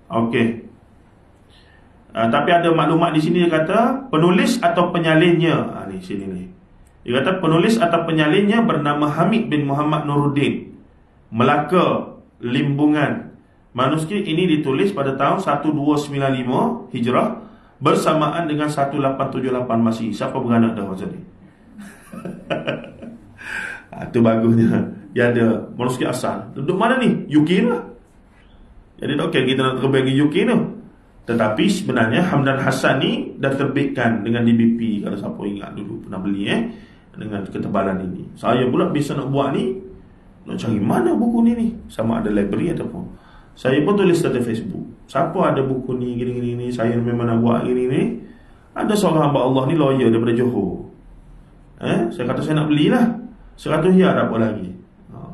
Okey. Tapi ada maklumat di sini, dia kata penulis atau penyalinnya. Ni sini ni. Dia kata penulis atau penyalinnya bernama Hamid bin Muhammad Nuruddin. Melaka, Limbungan. Manuskrip ini ditulis pada tahun 1295 Hijrah bersamaan dengan 1878 Masihi. Siapa beranak dah macam ni? Itu bagusnya. Dia ada manuskrip asal. Duduk mana ni? UK lah. Jadi tak okay kita nak terbang ke UK tu. Tetapi sebenarnya Hamdan Hassan ni dah terbitkan dengan DBP. Kalau siapa ingat dulu pernah beli dengan ketebalan ini. Saya pula biasa nak buat ni, nak cari mana buku ni sama ada library ataupun. Saya pun tulis di Facebook, siapa ada buku ni gini-gini, saya memang nak buat gini-gini. Ada seorang hamba Allah ni lawyer daripada Johor. Saya kata saya nak belilah 100 riyal tak apa lagi.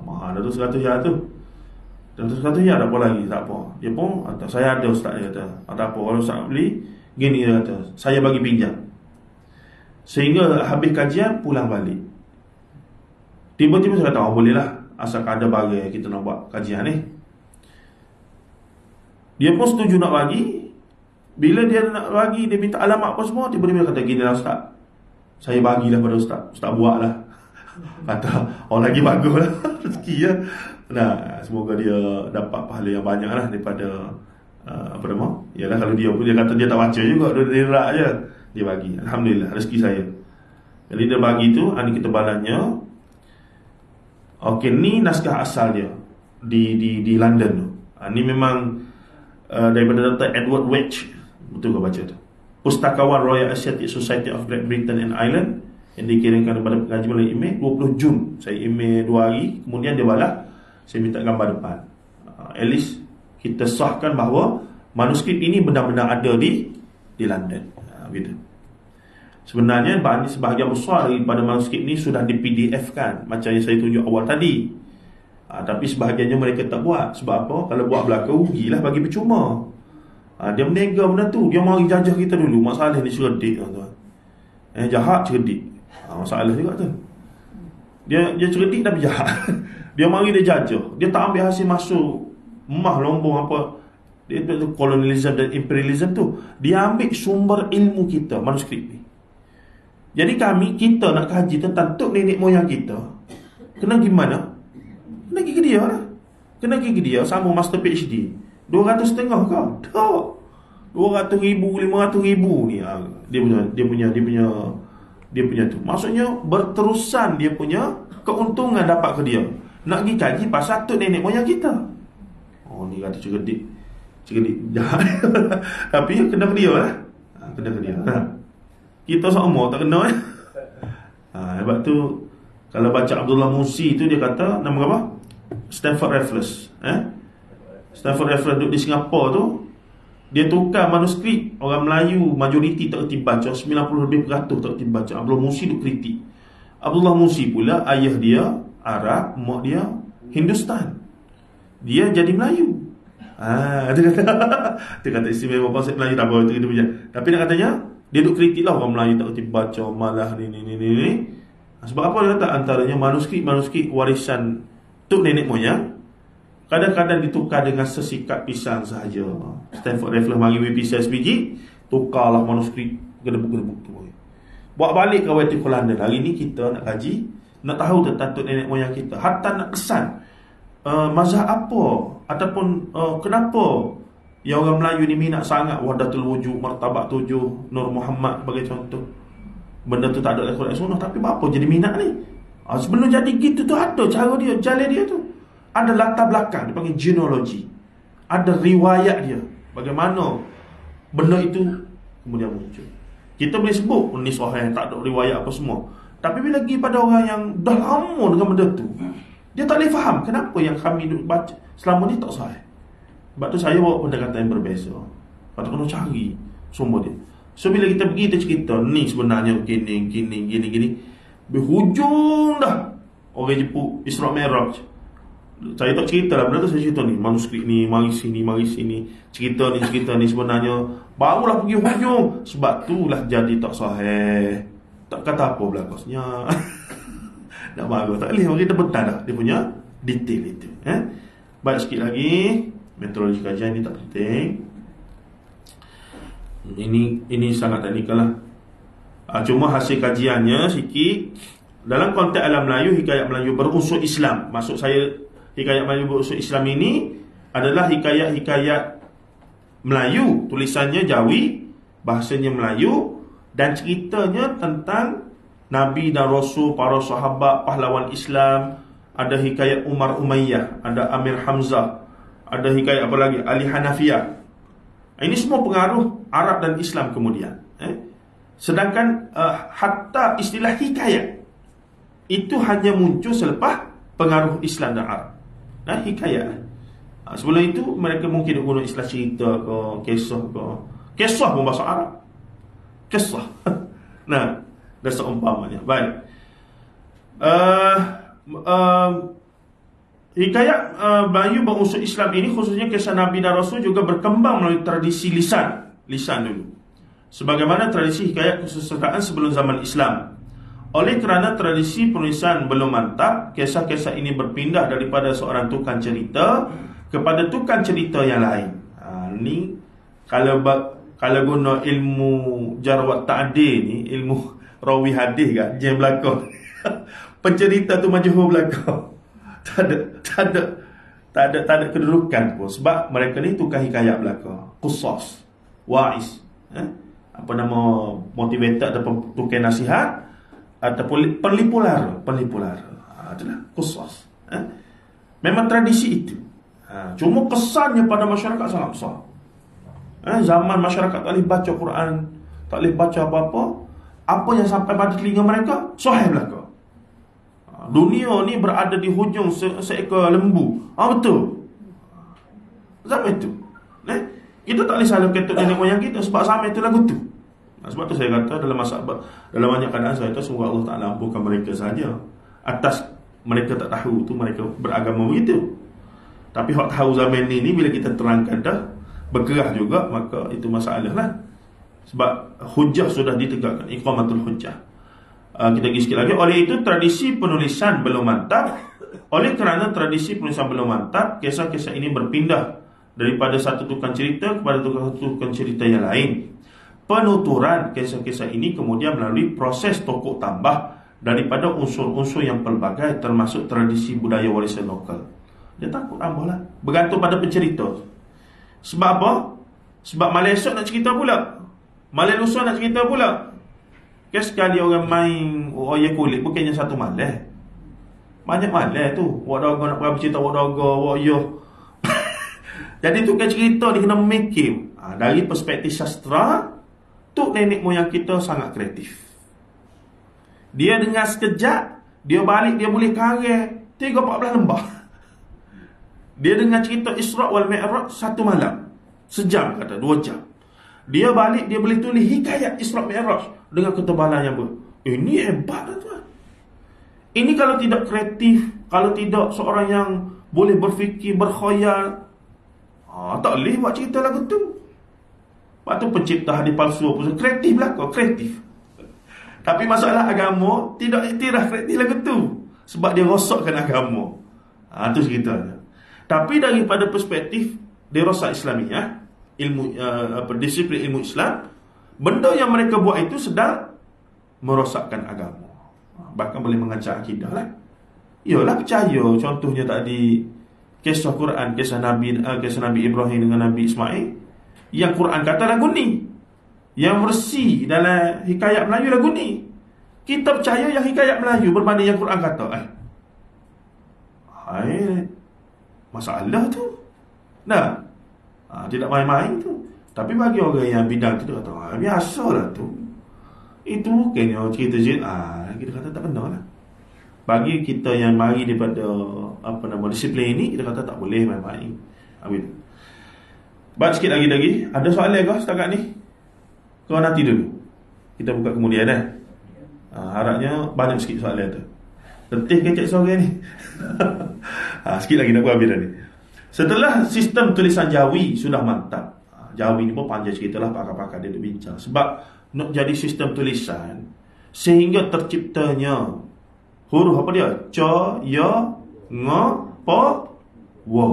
Mahal dah tu 100 riyal tu. Dan 100 riyal tak apa lagi, tak apa. Dia pun saya ada ustaz, dia kata tak apa, kalau ustaz nak beli gini, dia kata saya bagi pinjam. Sehingga habis kajian pulang balik. Tiba-tiba saya kata boleh lah, asalkan ada bagai kita nak buat kajian ni. Dia pun setuju nak bagi. Bila dia nak bagi, dia minta alamat apa semua, tiba-tiba kata gini lah ustaz, saya bagilah pada ustaz, ustaz buat lah. Kata orang lagi bagus lah. Rezeki ya. Nah, semoga dia dapat pahala yang banyak lah daripada apa nama? Yalah, kalau dia kata dia tak baca juga, dia rak je, dia bagi. Alhamdulillah, rezeki saya. Jadi dia bagi tu, ini ketebalannya. Okey, ni naskah asal dia di London tu. Ni memang daripada Dr. Edward Wedge. Betul ke baca tu? Pustakawan Royal Asiatic Society of Great Britain and Ireland, yang dikirimkan kepada pengaji melalui email 20 Jun. Saya email 2 hari, kemudian dia balas, saya minta gambar depan. At least kita sahkan bahawa manuskrip ini benar-benar ada di London. Gitu. Sebenarnya sebahagian besar daripada manuskrip ini sudah di PDF kan, macam yang saya tunjuk awal tadi. Tapi sebahagiannya mereka tak buat. Sebab apa? Kalau buat belaka, rugilah, bagi percuma. Dia menega benda tu. Dia mari jajah kita dulu. Masalah ni cerdik, tuan. Jahat cerdik. Masalah juga tu. Dia cerdik tapi jahat. Dia mari dia jajah. Dia tak ambil hasil masuk emah lombong apa. Dia tu kolonialisme dan imperialisme tu. Dia ambil sumber ilmu kita, manuskrip ni. Jadi kita nak kaji tentang tok nenek moyang kita, kena gimana? Kena pergi ke dia lah. Kena pergi ke dia, sama master PhD 200.5 kau? Tak, 200,000, 500,000 ni dia punya tu. Maksudnya berterusan dia punya keuntungan dapat ke dia. Nak pergi kaji pasal tok nenek moyang kita. Ni kata cerdik jahat. Tapi kena ke dia lah. Kena ke dia. Kita sama tak kena sebab tu kalau baca Abdullah Musi tu, dia kata nama apa? Stanford Raffles. Stanford Raffles duduk di Singapura tu, dia tukar manuskrip orang Melayu majoriti tak kerti baca, 90% tak kerti baca. Abdullah Musi duk kritik. Abdullah Musi pula ayah dia Arab, mak dia Hindustan. Dia jadi Melayu. Dia kata istimewa konsep Melayu tak apa itu punya. Tapi nak katanya dia duk kritik lah orang Melayu tak kerti baca, malah ni. Sebab apa dia kata? Antaranya manuskrip warisan tok nenek moyang kadang-kadang ditukar dengan sesikat pisang sahaja. Stanford Raffles mari pisang sebiji, tukarlah manuskrip gedebuk-gedebuk tu. Buat balik ke Wati London. Hari ni kita nak kaji, nak tahu tentang tok nenek moyang kita. Hatta nak kesan mazhab apa ataupun kenapa yang orang Melayu ni minat sangat Wahdatul Wujud, Martabat 7, Nur Muhammad sebagai contoh. Benda tu tak ada dalam Quran Sunnah, tapi apa jadi minat ni? Sebelum jadi gitu tu ada cara dia, jalan dia tu. Ada latar belakang, dipanggil genealogi. Ada riwayat dia, bagaimana benda itu kemudian muncul. Kita boleh sebut ni sahih, tak ada riwayat apa semua. Tapi bila pergi pada orang yang dah lama dengan benda tu, dia tak boleh faham kenapa yang kami baca selama ni tak sahih. Sebab tu saya bawa pendekatan yang berbeza. Patut kena cari sumber dia. So bila kita pergi, kita cerita ni sebenarnya gini, berhujung dah orang jemput Isra Mi'raj. Saya tak cerita lah benda tu, saya cerita ni manuskrip ni, mari sini, cerita ni sebenarnya. Barulah pergi hujung. Sebab itulah jadi tak sahih. Tak kata apa belakangnya. Nak marah tak boleh, kita betul dah dia punya detail itu. Baik, sikit lagi metodologi kajian ni tak penting. Ini sangat teknikal lah. Cuma hasil kajiannya sikit dalam konteks alam Melayu, hikayat Melayu berunsur Islam. Maksud saya hikayat Melayu berunsur Islam ini adalah hikayat-hikayat Melayu, tulisannya Jawi, bahasanya Melayu, dan ceritanya tentang Nabi dan Rasul, para sahabat, pahlawan Islam. Ada hikayat Umar Umayyah, ada Amir Hamzah, ada hikayat apa lagi, Ali Hanafiyah. Ini semua pengaruh Arab dan Islam kemudian. Sedangkan hatta istilah hikayat itu hanya muncul selepas pengaruh Islam dan Arab. Hikayat. Sebelum itu mereka mungkin guna istilah cerita ke, kisah ke. Kisah pun bahasa Arab. Kisah. Nah, dah seumpamanya. Baik. Hikayat Melayu berunsur Islam ini, khususnya kisah Nabi dan Rasul, juga berkembang melalui tradisi lisan dulu, sebagaimana tradisi hikayat kesusahaan sebelum zaman Islam. Oleh kerana tradisi penulisan belum mantap, kisah-kisah ini berpindah daripada seorang tukang cerita kepada tukang cerita yang lain. Ni kalau guna ilmu jarwat ta'dil ni, ilmu rawi hadis kan, dia belakang pencerita tu majhul belakang. Tak ada kedudukan pun, sebab mereka ni tukang hikayat belakang, qusas, wa'is, apa nama, motivator ataupun tukang nasihat ataupun penlipular. Itulah qusas. Memang tradisi itu. Cuma kesannya pada masyarakat sangat besar. Zaman masyarakat tak boleh baca Quran, tak boleh baca apa-apa, apa yang sampai pada telinga mereka sahih belaka. Dunia ni berada di hujung seekor lembu. Betul. Zaman itu kita tak boleh salah kata nenek moyang kita, sebab zaman itu lagu tu. Sebab tu saya kata dalam banyak keadaan saya kata semoga Allah Ta'ala ampunkan mereka saja atas mereka tak tahu tu mereka beragama begitu. Tapi hak tahu zaman ni bila kita terangkan dah berkerah juga, maka itu masalah lah. Sebab hujah sudah ditegakkan, iqamatul hujah. Kita pergi sikit lagi. Oleh itu tradisi penulisan belum mantap. Oleh kerana tradisi penulisan belum mantap, kisah-kisah ini berpindah daripada satu tukang cerita kepada tukang cerita yang lain. Penuturan kisah-kisah ini kemudian melalui proses tokoh tambah daripada unsur-unsur yang pelbagai, termasuk tradisi budaya warisan lokal. Dia takut lah, bergantung pada pencerita. Sebab apa? Sebab malam esok nak cerita pula, malam lusa nak cerita pula. Sekali orang main oya kulit bukannya satu malam, banyak malam tu. Wak daga nak bercerita, wak daga, wak yo. Jadi tu kan cerita dia kena memikir. Dari perspektif sastra, tu nenek moyang kita sangat kreatif. Dia dengar sekejap, dia balik, dia boleh karang 3-14 lembar. Dia dengar cerita Isra' wal Mi'raj satu malam, sejam kata, 2 jam. Dia balik, dia boleh tulis hikayat Isra' Mi'raj dengan ketebalan yang ini hebat lah tuan. Ini kalau tidak kreatif, kalau tidak seorang yang boleh berfikir, berkhayal, tak boleh buat cerita lagu tu. Lepas tu pencipta hadis palsu pun kreatif lah kau, kreatif. Tapi masalah agama tidak iktiraf kreatif lagu tu, sebab dia rosakkan agama. Tu ceritanya. Tapi daripada perspektif dirasah Islamiah, ilmu disiplin ilmu Islam, benda yang mereka buat itu sedang merosakkan agama, bahkan boleh mengancam akidah lah. Yalah, percaya contohnya tadi kisah Quran, kisah Nabi Ibrahim dengan Nabi Ismail, yang Quran kata lagu ni, yang versi dalam hikayat Melayu lagu ni. Kita percaya yang hikayat Melayu berbanding yang Quran kata. Masalah tu. Tidak main-main tu. Tapi bagi orang yang bidang tu, dia kata biasalah tu. Itu bukannya cerita-cerita. Kita kata tak kena lah. Bagi kita yang mari daripada disiplin ini, kita kata tak boleh main-main. Baik, sikit lagi. Ada soalan ke setakat ni? Kau nanti dulu, kita buka kemudian harapnya banyak sikit soalan tu. Letih kecek sore ni. Sikit lagi nak habis dah ni. Setelah sistem tulisan Jawi sudah mantap, Jawi ni pun panjang cerita lah, pakar-pakar dia bincang. Sebab nak jadi sistem tulisan sehingga terciptanya huruf apa dia? Ca, ya, nga, pa, wa.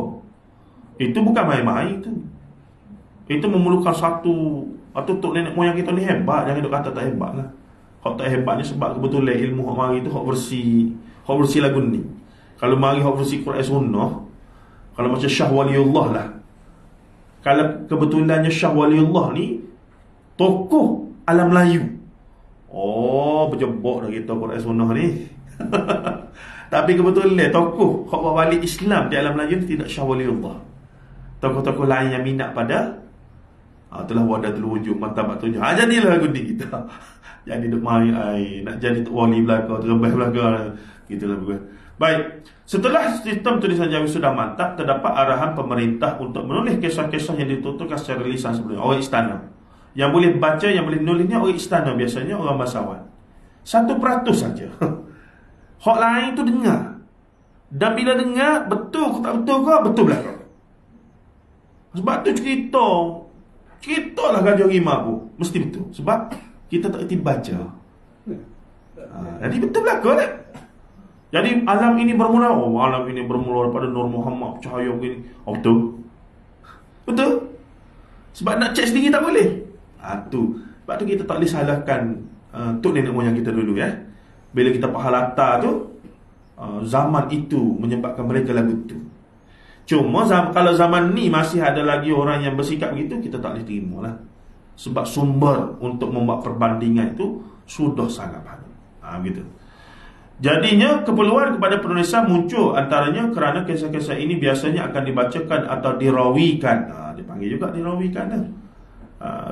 Itu bukan main-main tu. Itu memerlukan satu. Atau tok nenek moyang kita ni hebat. Jangan duk kata tak hebat lah. Hak tak hebatnya sebab kebetulan ilmu hak mari tu hak versi lagu ni. Kalau mari hak versi Quran Sunnah, kalau macam Syah Waliullah lah, kalau kebetulannya Syah Waliullah ni tokoh alam Melayu, oh berjebok dah kita Quran Sunnah ni. Tapi kebetulan tokoh hak balik Islam di alam Melayu ni tidak Syah Waliullah. Tokoh-tokoh lain yang minat pada itulah wadatul wujud, martabat tujuh. Jadilah lagu ni kita. Jadi duk mari nak jadi tok wali belaka, terbah belaka, gitulah bukan. Baik, setelah sistem tulisan Jawi sudah mantap, terdapat arahan pemerintah untuk menulis kisah-kisah yang dituturkan secara lisan sebelum orang istana. Yang boleh baca, yang boleh nulisnya orang istana, biasanya orang bangsawan. 1% saja. Hak lain tu dengar. Dan bila dengar, betul ke tak betul ke? Betul belaka. Sebab tu cerita lah Gajah Rimau pun mesti betul. Sebab kita tak kerti baca. Jadi betul belaka tak? Jadi alam ini bermula daripada Nur Muhammad cahaya begini. Betul. Betul. Sebab nak cek sendiri tak boleh. Sebab tu kita tak boleh salahkan tok nenek moyang kita dulu ya. Bila kita faham latar tu, zaman itu menyebabkan mereka lagu tu. Cuma kalau zaman ni masih ada lagi orang yang bersikap begitu, kita tak boleh terima lah. Sebab sumber untuk membuat perbandingan itu sudah sangat banyak. Begitu. Jadinya keperluan kepada penulisan muncul antaranya kerana kisah-kisah ini biasanya akan dibacakan atau dirawikan. Dipanggil juga dirawikan dah.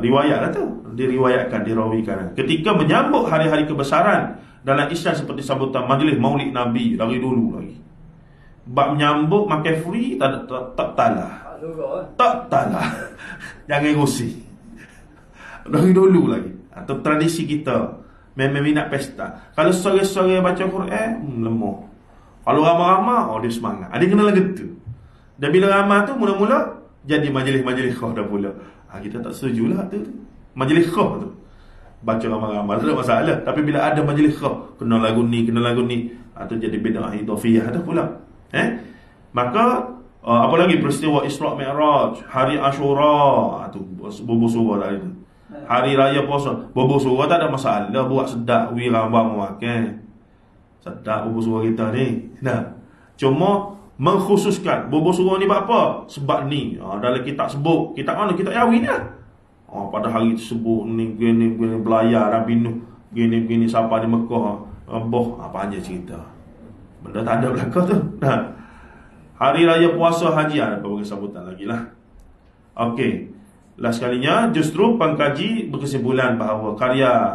Riwayat lah tu. Diriwayatkan, dirawikan. Ketika menyambut hari-hari kebesaran dalam Islam seperti sambutan majlis Maulid Nabi dari dulu lagi. Bab menyambut makan free tak talah. Tak talah. Jangan emosi. Dari dulu lagi. Atau tradisi kita memang minat pesta. Kalau sore-sore baca Quran, lemah. Kalau ramah-ramah, dia semangat. Dia kena lagu tu. Dan bila ramah tu mula-mula jadi majlis-majlis khah dah pula. Kita tak setujulah tu. Majlis khah tu. Baca ramah-ramah tak ada masalah. Tapi bila ada majlis khah, kena lagu ni, tu jadi bid'ah idhafiyah dah pula. Maka apa lagi peristiwa Isra' Mi'raj, hari Ashura, tu bobo surah tadi tu. Hari raya puasa, bobo surah tak ada masalah, buat sedap wirabang makan. Sedap bobo surah kita ni. Cuma mengkhususkan bobo surah ni buat apa? Sebab ni dalam kitab sebut, kitab mana? Kitab Yawi ni lah. Pada hari tersebut ni gini belayar Nabi Nuh, gini siapa di Mekah, apa aja cerita. Benda tak ada belakang tu. Hari raya puasa haji ada berbagai sambutan lagi lah. Okey. Last kalinya justru pengkaji berkesimpulan bahawa karya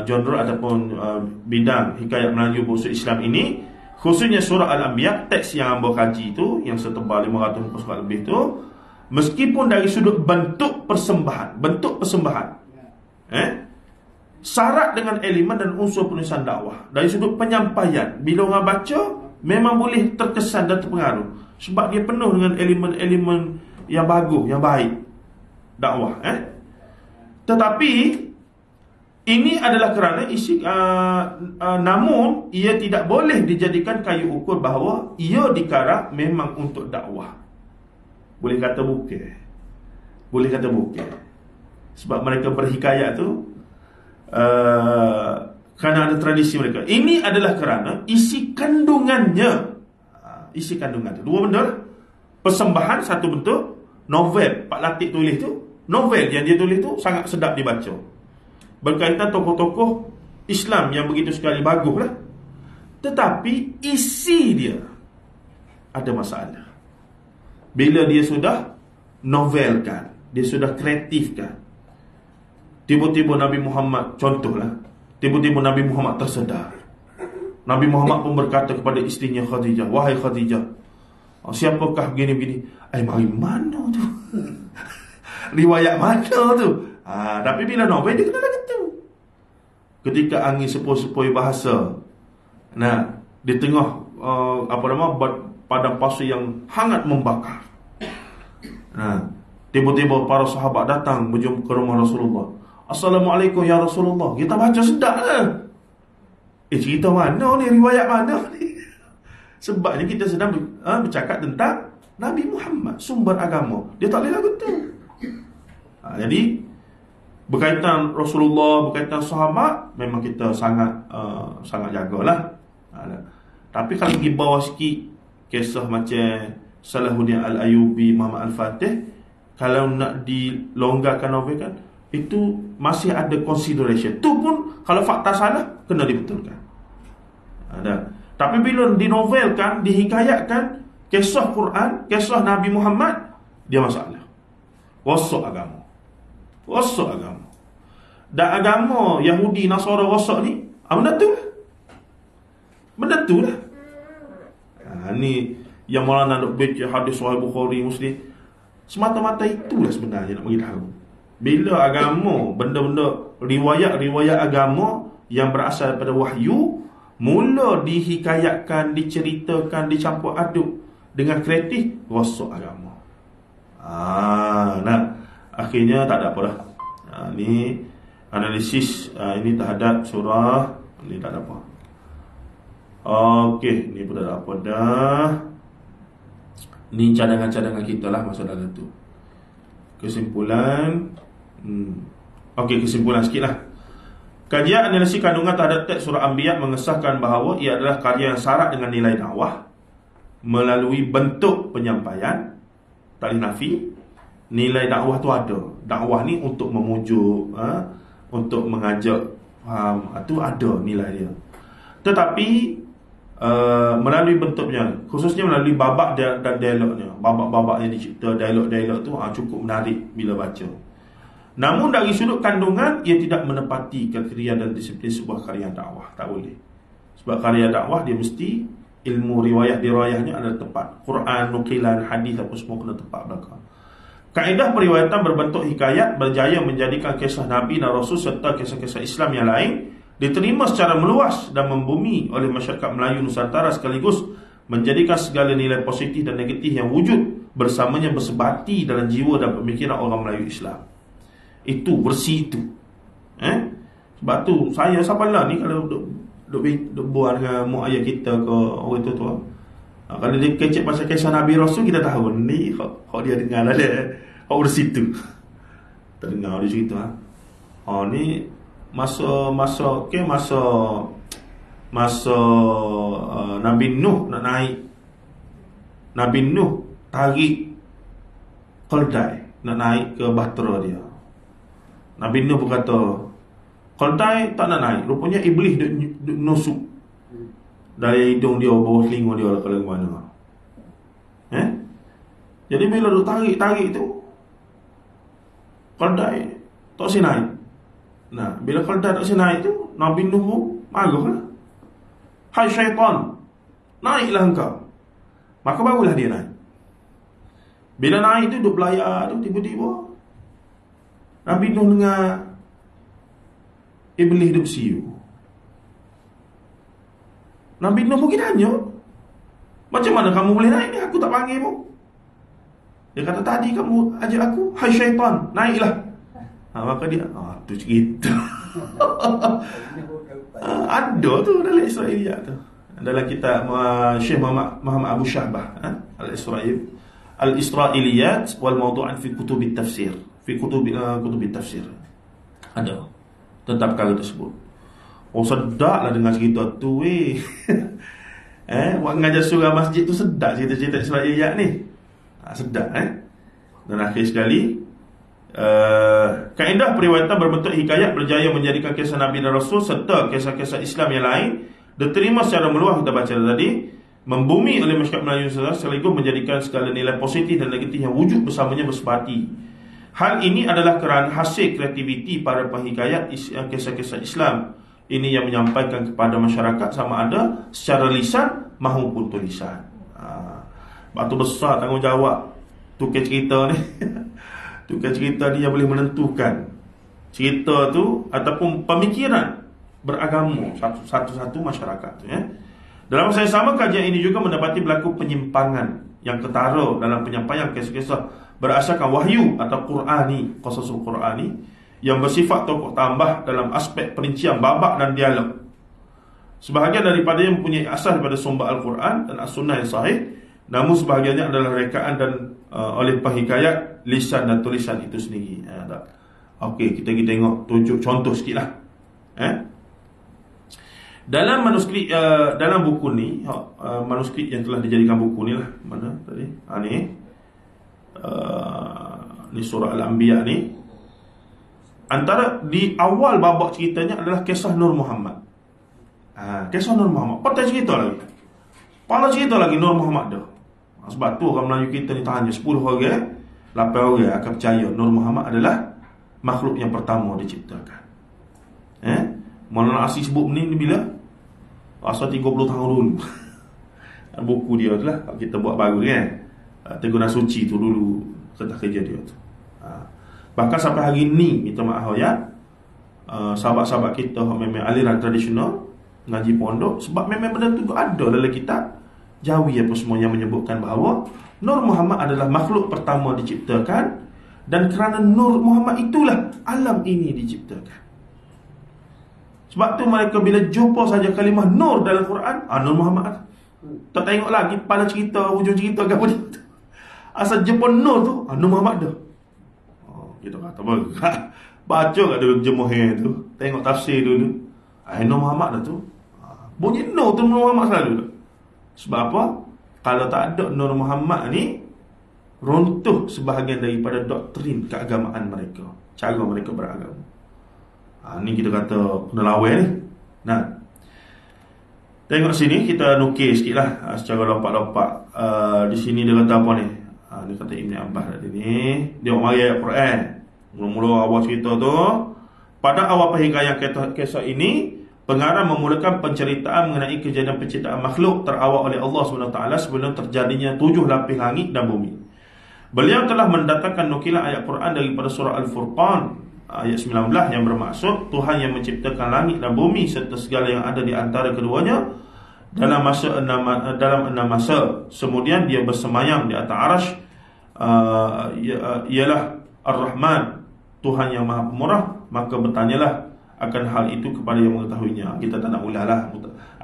genre ataupun bidang hikayat Melayu berunsur Islam ini, khususnya surah Al-Anbiya, teks yang hamba kaji tu, yang setebal 500 surat lebih tu, meskipun dari sudut bentuk persembahan, syarat dengan elemen dan unsur penulisan dakwah. Dari sudut penyampaian, bila orang baca memang boleh terkesan dan terpengaruh, sebab dia penuh dengan elemen-elemen yang bagus, yang baik dakwah. Tetapi ini adalah kerana isi namun ia tidak boleh dijadikan kayu ukur bahawa ia dikarang memang untuk dakwah. Boleh kata bukan. Sebab mereka berhikayat tu kerana ada tradisi mereka. Ini adalah kerana isi kandungannya. Dua benda lah. Persembahan satu bentuk, novel Pak Latif tulis tu, novel yang dia tulis tu sangat sedap dibaca. Berkaitan tokoh-tokoh Islam yang begitu sekali bagus lah. Tetapi isi dia ada masalah. Bila dia sudah novelkan, dia sudah kreatifkan, tiba-tiba Nabi Muhammad, contohlah, tiba-tiba Nabi Muhammad tersedar. Nabi Muhammad pun berkata kepada isterinya Khadijah, wahai Khadijah, siapakah begini-begini? Mari mana tu? Riwayat mana tu? Tapi bila novel dia kena lagu tu. Ketika angin sepoi-sepoi bahasa, di tengah padang pasir yang hangat membakar, tiba-tiba para sahabat datang berjumpa ke rumah Rasulullah. Assalamualaikum ya Rasulullah. Kita baca sedap lah. Cerita mana ni? Riwayat mana ni? Sebabnya kita sedang bercakap tentang Nabi Muhammad, sumber agama. Dia tak boleh lagu tu. Jadi berkaitan Rasulullah, berkaitan sahabat, memang kita sangat jagalah. Tapi kalau pergi bawah sikit, kisah macam Salahuddin Al-Ayyubi, Muhammad Al-Fatih, kalau nak dilonggarkan novel kan, itu masih ada consideration. Tu pun kalau fakta salah, kena dibetulkan. Ada. Tapi bila dinovelkan, dihikayatkan kisah Quran, kisah Nabi Muhammad, dia masalah. Rosak agama. Rosak agama. Dan agama Yahudi, Nasara rosak ni, benda tu lah. Benda tu lah. Ni yang Maulana nak baca hadis Sahih Bukhari, Muslim, semata-mata itulah sebenarnya nak bagi tahu. Bila agama, benda-benda riwayat-riwayat agama yang berasal daripada wahyu mula dihikayatkan, diceritakan, dicampur aduk dengan kreatif, rosak agama. Nah, akhirnya tak ada apa dah. Ni analisis ini terhadap surah ni, tak ada apa. Okey, ni pun tak ada apa dah. Ni cadangan-cadangan kita lah masa dalam tu. Kesimpulan, okey, kesimpulan sikit lah. Kajian analisis kandungan terhadap teks surah Anbiya mengesahkan bahawa ia adalah karya yang syarat dengan nilai dakwah melalui bentuk penyampaian. Tak boleh nafi, nilai dakwah tu ada. Dakwah ni untuk memujuk, untuk mengajak faham, itu ada nilai dia. Tetapi melalui bentuknya, khususnya melalui babak dan dialognya, babak-babak yang dicipta, dialog-dialog tu cukup menarik bila baca. Namun dari sudut kandungan, ia tidak menepati kriteria dan disiplin sebuah karya dakwah. Tak boleh. Sebab karya dakwah dia mesti ilmu riwayah-dirayahnya ada tepat. Quran, nukilan, hadis apa semua kena tepat belakang. Kaedah periwayatan berbentuk hikayat berjaya menjadikan kisah Nabi dan Rasul serta kisah-kisah Islam yang lain diterima secara meluas dan membumi oleh masyarakat Melayu Nusantara, sekaligus menjadikan segala nilai positif dan negatif yang wujud bersamanya bersebati dalam jiwa dan pemikiran orang Melayu Islam. Itu bersih itu. Sebab tu saya sabarlah ni kalau duk buat dengan mak ayah kita ke orang tua. Kalau dia kecek pasal kisah Nabi Rasul, kita tahu ni hak dia dengar ada hak bersih tu. Terdengar dia cerita. Ni masa Nabi Nuh nak naik, Nabi Nuh tarik keldai nak naik ke bahtera dia. Nabi Nuh berkata, keldai tak nak naik. Rupanya iblis duk nusuk dari hidung dia, bawah telinga dia lah, kalau mana. Jadi bila duk tarik tu, keldai tak si naik. Nah, bila keldai tak si naik tu, Nabi Nuh pun marah lah. Hai syaitan, naiklah engkau. Maka barulah dia naik. Bila naik tu, duk belayar tu, tiba-tiba Nabi Nuh dengar iblis dia bersiu. Nabi Nuh mungkin tanya, macam mana kamu boleh naik ni? Aku tak panggil pun. Dia kata, tadi kamu ajak aku, hai syaitan, naiklah. Maka dia, tu cerita. Ada tu dalam Israiliyat tu. Dalam kitab Syekh Muhammad Abu Syahbah, Al-Israiliyat wal Mawdu'an fi kutub tafsir. Fi kutub tafsir. Ada tentang perkara tersebut. Sedaplah dengar cerita tu weh. Buat ngajar surah masjid tu sedap cerita-cerita Israiliyat ni. Sedap Dan akhir sekali, kaedah periwayatan berbentuk hikayat berjaya menjadikan kisah Nabi dan Rasul serta kisah-kisah Islam yang lain diterima secara meluas, kita baca tadi, membumi oleh masyarakat Melayu sekaligus menjadikan segala nilai positif dan negatif yang wujud bersamanya bersebati. Hal ini adalah kerana hasil kreativiti para penghikayat kisah-kisah Islam ini yang menyampaikan kepada masyarakat sama ada secara lisan maupun tulisan. Batu besar tanggungjawab tukar cerita ni. Tukar cerita ni yang boleh menentukan cerita tu ataupun pemikiran beragama satu-satu masyarakat tu, Dalam masa yang sama, kajian ini juga mendapati berlaku penyimpangan yang ketara dalam penyampaian kisah-kisah berasalkan wahyu atau Qur'ani, qasasul Qur'ani, yang bersifat tokoh tambah dalam aspek perincian babak dan dialog. Sebahagian daripada yang mempunyai asas daripada sumber Al-Quran dan As-Sunnah yang sahih, namun sebahagiannya adalah rekaan dan oleh penghikayat lisan dan tulisan itu sendiri. Okey, kita tengok tunjuk contoh sikit lah. Dalam manuskrip dalam buku ni, manuskrip yang telah dijadikan buku ni lah, mana tadi? Ni surah Al-Anbiya ni. Antara di awal babak ceritanya adalah kisah Nur Muhammad. Kisah Nur Muhammad. Patut cerita lagi Nur Muhammad dah. Sebab tu orang Melayu kita ni tanya 10 orang, 8 orang akan percaya Nur Muhammad adalah makhluk yang pertama diciptakan. Maulana Asy sebut ni bila? Asal 30 tahun dulu. Buku dia tu lah, kita buat baru kan. Teguran Suci tu dulu kertas kerja dia tu. Bahkan sampai hari ni, minta maaf ya, sahabat-sahabat kita memang aliran tradisional ngaji pondok, sebab memang benda tu ada dalam kitab Jawi apa semua yang menyebutkan bahawa Nur Muhammad adalah makhluk pertama diciptakan, dan kerana Nur Muhammad itulah alam ini diciptakan. Sebab tu mereka bila jumpa saja kalimah Nur dalam Quran, Nur Muhammad. Tak tengok lagi pada cerita, hujung cerita ke apa dia. Asal jumpa Nur tu, Nur Muhammad dah. Kita kata baca kat dalam jemuh tu, tengok tafsir dulu. Nur Muhammad dah tu. Bunyi Nur tu Nur Muhammad selalu dah. Sebab apa? Kalau tak ada Nur Muhammad ni, runtuh sebahagian daripada doktrin keagamaan mereka, cara mereka beragama. Ni kita kata penelawai ni. Nah, tengok sini, kita nukil sikit lah secara lompat-lompat. Di sini dia kata apa ni? Dia kata Ibn Abbas tadi ni, dia mari ayat Quran. Mula-mula awal cerita tu, pada awal perhikayat kisah ini, pengarang memulakan penceritaan mengenai kejadian penciptaan makhluk terawal oleh Allah SWT sebelum terjadinya 7 lapis langit dan bumi. Beliau telah mendatangkan nukilan ayat Quran daripada surah Al-Furqan ayat 19 yang bermaksud Tuhan yang menciptakan langit dan bumi serta segala yang ada di antara keduanya dalam 6 masa. Kemudian dia bersemayam di atas arasy, ialah Ar-Rahman, Tuhan yang Maha Pemurah. Maka bertanyalah akan hal itu kepada yang mengetahuinya. Kita tak nak ulahlah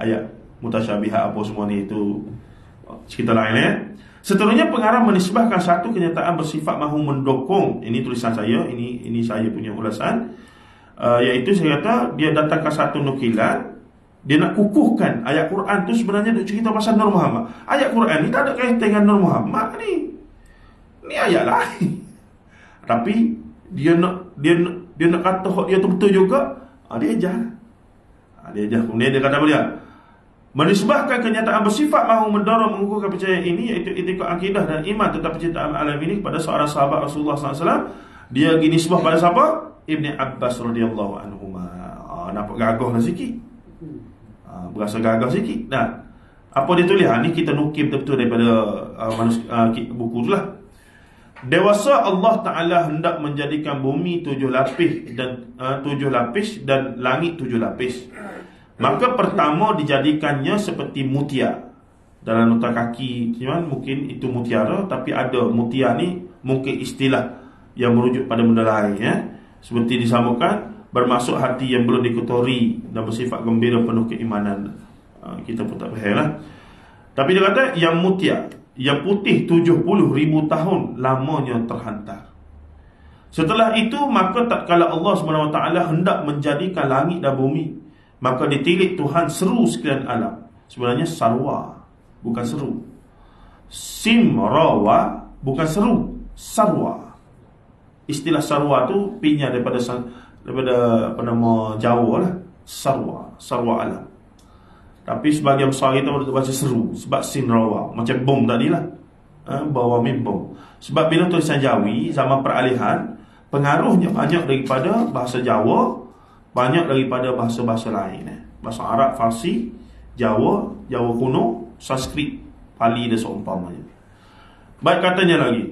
ayat mutasyabihat apa semua ni, itu cerita lain. Seterusnya pengarang menisbahkan satu kenyataan bersifat mahu mendukung. Ini tulisan saya, ini saya punya ulasan, iaitu saya kata dia datangkan satu nukilan. Dia nak kukuhkan ayat Quran tu sebenarnya duk cerita pasal Nur Muhammad. Ayat Quran ni tak ada kaitan dengan Nur Muhammad ni. Ni ayat lain. Tapi dia nak kata hak dia tu betul juga. Dia ajar. Kemudian dia kata apa dia? Menisbahkan kenyataan bersifat mahu mendorong mengukuhkan percayaan ini, iaitu etika akidah dan iman tentang penciptaan alam ini kepada seorang sahabat Rasulullah SAW. Dia ginisbah pada siapa? Ibn Abbas radhiyallahu anhu. Nampak gagahlah sikit. Berasa gagah sikit. Nah, apa dia tulis? Ni kita nukil betul-betul daripada buku tu lah. Dewasa Allah Ta'ala hendak menjadikan bumi 7 lapis dan langit 7 lapis. Maka pertama dijadikannya seperti mutia. Dalam nota kaki mungkin itu mutiara, tapi ada mutia ni mungkin istilah yang merujuk pada benda lain, seperti disambungkan bermaksud hati yang belum dikotori dan bersifat gembira penuh keimanan. Kita pun tak faham lah. Tapi dia kata yang mutia, yang putih 70,000 tahun lamanya terhantar. Setelah itu maka tatkala Allah SWT hendak menjadikan langit dan bumi, maka ditilik Tuhan seru sekalian alam. Sebenarnya sarwa, bukan seru. Simrawa, bukan seru, sarwa. Istilah sarwa tu pinjam daripada apa nama Jawa lah. Sarwa alam. Tapi sebagian besar kita baca seru, sebab simrawa, macam bom tadi lah. Bawa bom. Sebab bila tulisan Jawi zaman peralihan, pengaruhnya banyak daripada bahasa Jawa, banyak daripada bahasa-bahasa lain. Bahasa Arab, Farsi, Jawa kuno, Sanskrit, Pali dan seumpamanya. Baik, katanya lagi,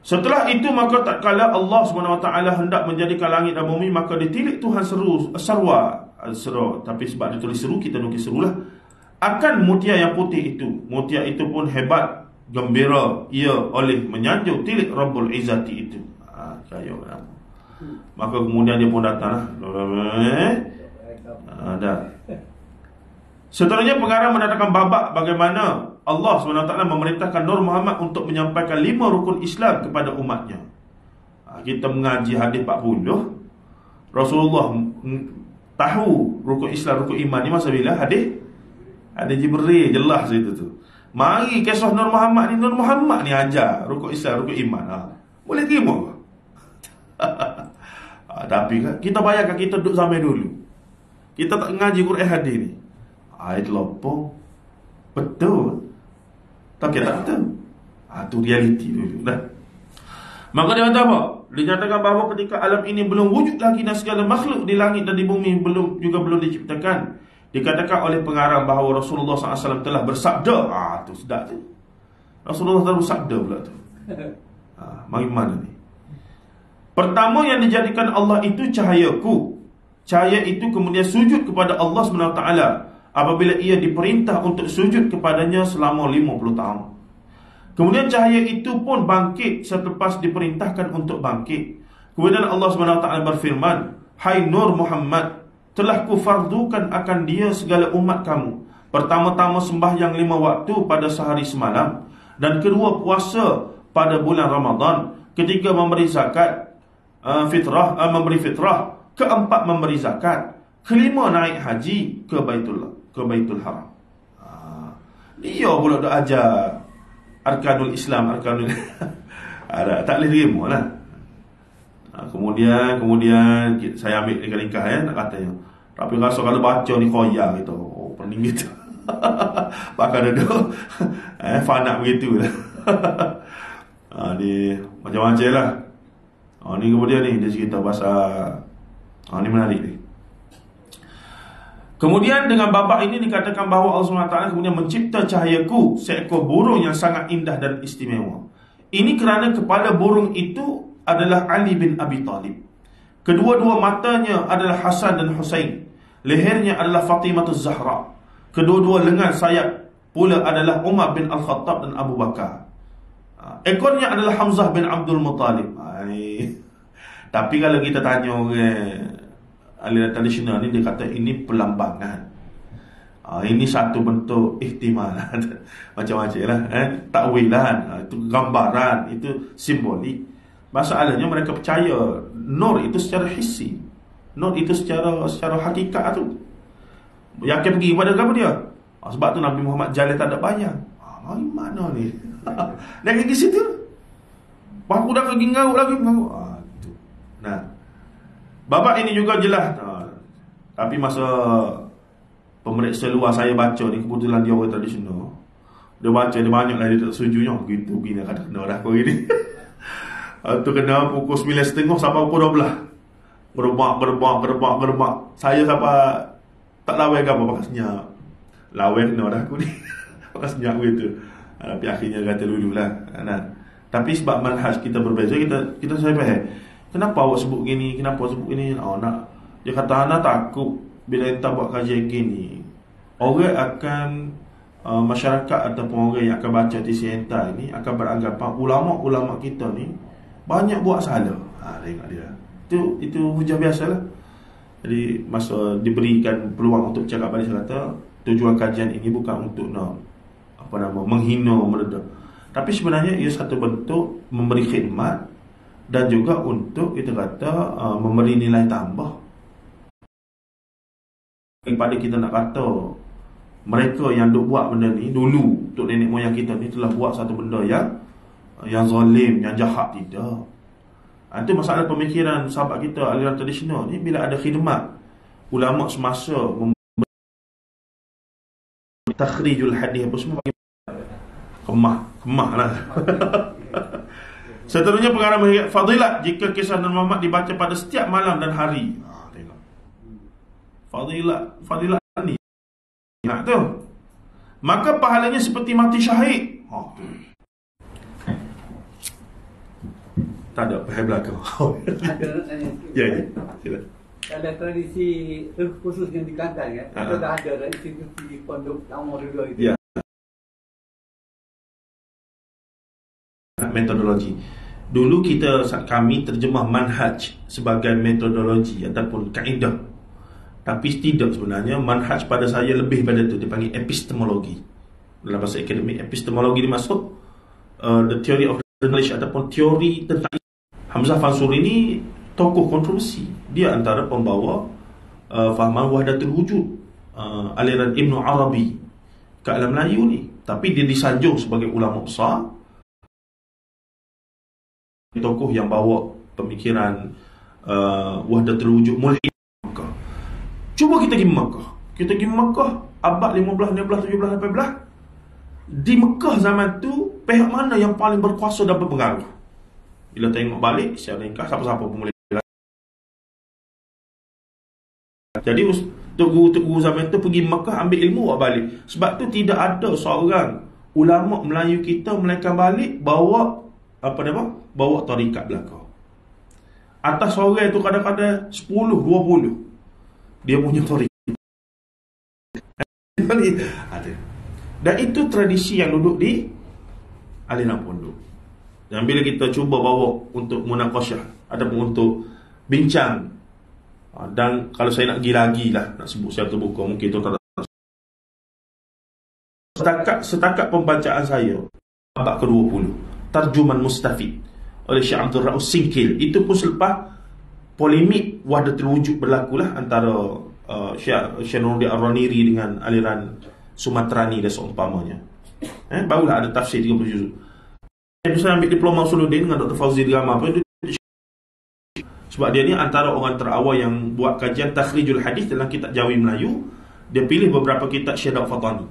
setelah itu maka tatkala Allah SWT hendak menjadikan langit dan bumi, maka ditilik Tuhan sarwa. Tapi sebab ditulis seru, kita nukis seru lah. Akan mutia yang putih itu. Mutia itu pun hebat, gembira ia oleh menyanjung tilik Rabbul Izzati itu. Maka kemudian dia pun datang lah. Seterusnya pengarang mendatangkan babak bagaimana Allah SWT memerintahkan Nur Muhammad untuk menyampaikan 5 rukun Islam kepada umatnya. Kita mengaji hadis 40. Rasulullah tahu rukun Islam, rukun iman ni masa bila hadis ada Jibril jelas itu tu. Mari kisah Nur Muhammad ni ajar rukun Islam, rukun iman. Boleh terima ke? Tapi kan kita bayangkan kita duduk zaman dulu, kita tak ngaji Quran hadis ni, itu lopong betul, tapi tak betul. Itu realiti dulu dah. Maka dia kata apa? Dia nyatakan bahawa ketika alam ini belum wujud lagi dan segala makhluk di langit dan di bumi belum diciptakan, dikatakan oleh pengarang bahawa Rasulullah SAW telah bersabda. Tu sedap tu. Rasulullah telah bersabda pula tu. Mari mana ni? Pertama yang dijadikan Allah itu cahayaku. Cahaya itu kemudian sujud kepada Allah SWT apabila ia diperintah untuk sujud kepadanya selama 50 tahun. Kemudian cahaya itu pun bangkit selepas diperintahkan untuk bangkit. Kemudian Allah SWT berfirman, "Hai Nur Muhammad, telah kufardukan akan dia segala umat kamu. Pertama-tama sembahyang 5 waktu pada sehari semalam, dan kedua puasa pada bulan Ramadan, ketiga memberi zakat, memberi fitrah, keempat memberi zakat, kelima naik haji ke Baitul Haram." Dia pula dah ajar Arkanul Islam, Arkanul ada tak boleh terima lah. Kemudian saya ambil ringkas nak katanya. Tapi rasa kalau baca ni koyak gitu. Pening gitu. Bakal ada fanak begitu lah. Ni macam-macam lah. Ni kemudian ni dia cerita pasal ni menarik ni. Kemudian dengan babak ini dikatakan bahawa Allah SWT kemudian mencipta cahayaku, seekor burung yang sangat indah dan istimewa. Ini kerana kepala burung itu adalah Ali bin Abi Talib. Kedua-dua matanya adalah Hasan dan Husain. Lehernya adalah Fatimah Zahra. Kedua-dua lengan sayap pula adalah Umar bin Al-Khattab dan Abu Bakar. Ekornya adalah Hamzah bin Abdul Muttalib. Tapi kalau kita tanya orang aliran tradisional ni, dia kata ini pelambangan. Ini satu bentuk ihtimalan. Macam-macam lah, takwilan, itu gambaran, itu simbolik. Masalahnya mereka percaya nur itu secara hissi, nur itu secara hakikat tu. Yakin pergi kepada apa dia? Sebab tu Nabi Muhammad jalan tak ada bayang. Mari mana ni? Nak pergi situ, aku dah pergi ngarut lagi. Nah, babak ini juga jelas. Tapi masa pemeriksa luar saya baca ni, kebetulan dia orang tradisional, dia baca, dia banyak lah, dia tak setuju gitu. Gini kata kena dah kau ini. Tu kena pukul 9.30 sampai pukul 12. Gerbak. Saya sampai tak lawan ke apa, pakai senyap. Lawan kena dah aku ni. Pakai senyap begitu. Tapi akhirnya kata lulu lah. Tapi sebab manhaj kita berbeza, kita saya faham. Kenapa awak sebut gini? Kenapa sebut gini? Dia kata, anak takut bila kita buat kajian gini, orang akan masyarakat ataupun orang yang akan baca TCNTA ini akan beranggapan ulama-ulama kita ni banyak buat salah. Tengok dia. Itu hujah biasalah. Jadi masa diberikan peluang untuk cakap balik, saya kata tujuan kajian ini bukan untuk menghina, meredah. Tapi sebenarnya ia satu bentuk memberi khidmat dan juga untuk kita kata memberi nilai tambah. Daripada kita nak kata mereka yang duk buat benda ni dulu, untuk nenek moyang kita ni telah buat satu benda yang zalim, yang jahat, tidak. Itu masalah pemikiran sahabat kita aliran tradisional ni. Bila ada khidmat ulama semasa takhrijul hadis apa semua, kemah lah. Seterusnya pengarang fadilat jika kisah Nabi Muhammad dibaca pada setiap malam dan hari. Tengok. Fadilat ni. Nak tu. Maka pahalanya seperti mati syahid. Tak ada pahal belakang. Ya. Sila. Ada tradisi khusus yang dikantar kan? Atau dah ada institusi di pondok lama dulu itu? Ya. Metodologi. Dulu kami terjemah manhaj sebagai metodologi ataupun kaedah. Tapi tidak, sebenarnya manhaj pada saya lebih pada itu, dipanggil epistemologi. Dalam bahasa akademik, epistemologi dimaksud the theory of knowledge ataupun teori tentang. Hamzah Fansuri ini tokoh kontroversi. Dia antara pembawa fahaman wahdatul wujud, aliran Ibn Arabi kat dalam Melayu ni. Tapi dia disanjung sebagai ulama besar, tokoh yang bawa pemikiran wahdatul wujud mulai Makkah. Cuba kita pergi Makkah. Kita pergi Makkah abad 15, 16, 17, 18. Di Mekah zaman tu, pihak mana yang paling berkuasa dan berpengaruh? Bila tengok balik, secara ringkas, siapa-siapa pun boleh. Jadi guru zaman tu pergi Mekah ambil ilmu, buat balik. Sebab tu tidak ada seorang ulama Melayu kita melainkan balik bawa bawa tarikat belakang. Atas orang tu kadang-kadang 10, 20 dia punya tarikat. Ada. Dan itu tradisi yang duduk di aliran pondok. Dan bila kita cuba bawa untuk munaqasyah ataupun untuk bincang, dan kalau saya nak pergi lagi lah, nak sebut secara terbuka, mungkin tu tak setakat pembacaan saya abad ke-20, Tarjuman Mustafid oleh Syekh Abdul Rauf Singkil, itu pun selepas polemik wahdatul wujud berlakulah antara Syekh Nuruddin Ar-Raniri dengan aliran Sumatrani dan seumpamanya. Barulah ada tafsir 30 juzuk. Saya ambil diploma Usuluddin dengan Dr. Fauzi Drama apa itu. Sebab dia ni antara orang terawal yang buat kajian takhrijul hadis dalam kitab Jawi Melayu. Dia pilih beberapa kitab Syekh Daud Fatani.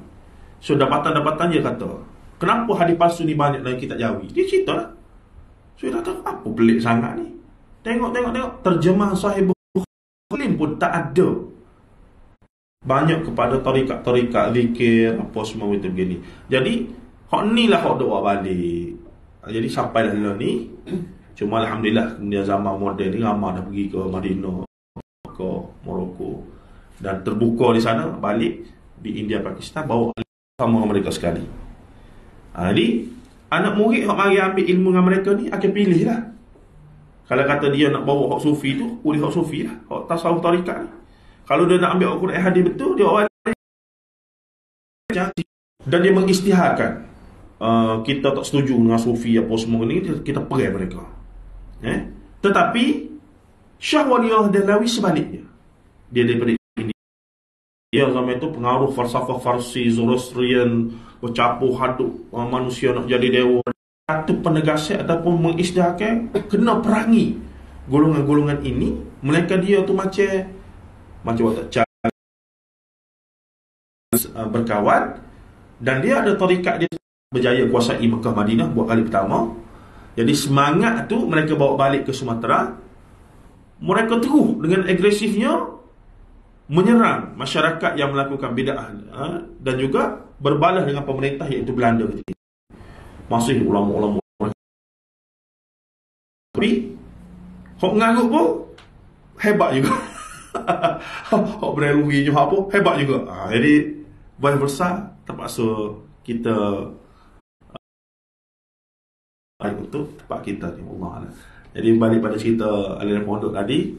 So dapatan-dapatan dia kata, kenapa hadis palsu ni banyak dalam kitab Jawi? Dia cerita lah. So dia kata, apa pelik sangat ni? Tengok terjemah Sahih Bukhari pun tak ada. Banyak kepada tarikat zikir apa semua itu begini. Jadi hak ni lah hak doa balik. Jadi sampailah lah ni. Cuma alhamdulillah kemudian zaman moden ni ramai dah pergi ke Madinah, ke Morocco, dan terbuka di sana, balik di India, Pakistan, bawa sama mereka sekali. Jadi anak murid hak mari ambil ilmu dengan mereka ni akan pilih lah. Kalau kata dia nak bawa hak sufi tu, boleh hak sufi lah, hak tasawuf tarikat ni. Kalau dia nak ambil Al-Quran hadis betul, dia orang dan dia mengisytiharkan, kita tak setuju dengan sufi apa semua ni, kita perai mereka. Tetapi Syah Waliullah Dahlawi sebaliknya, dia daripada India. Dia zaman itu pengaruh falsafah Farsi, Zoroastrian, bercampur haduk manusia nak jadi dewa. Satu penegasan ataupun mengisytiharkan kena perangi golongan-golongan ini, melainkan dia tu macam berkawan, dan dia ada tarikat dia berjaya kuasai Mekah Madinah buat kali pertama. Jadi semangat tu mereka bawa balik ke Sumatera. Mereka terus dengan agresifnya menyerang masyarakat yang melakukan bid'ah, dan juga berbalas dengan pemerintah iaitu Belanda ketika itu. Masih ulama-ulama. Tapi hok ngarut pun hebat juga. Hok berlaluinya apa hebat juga. Jadi vice versa, terpaksa kita untuk tempat kita ni, Allah. Jadi balik pada cerita aliran pondok tadi,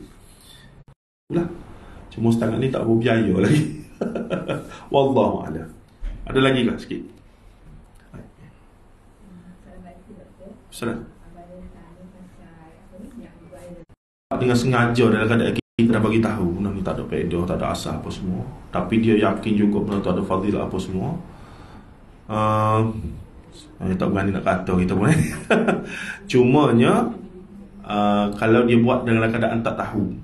itulah. Cuma setengah ni tak berbiaya lagi. Wallahu a'lam. Ada lagi ke sikit? Assalamualaikum. Dengan sengaja dalam keadaan kita dah bagi tahu benda ni tak ada faedah, tak ada asal apa semua, tapi dia yakin juga benda tu ada fadilah apa semua. Tak berani nak kata kita pun. Cumanya kalau dia buat dalam keadaan tak tahu,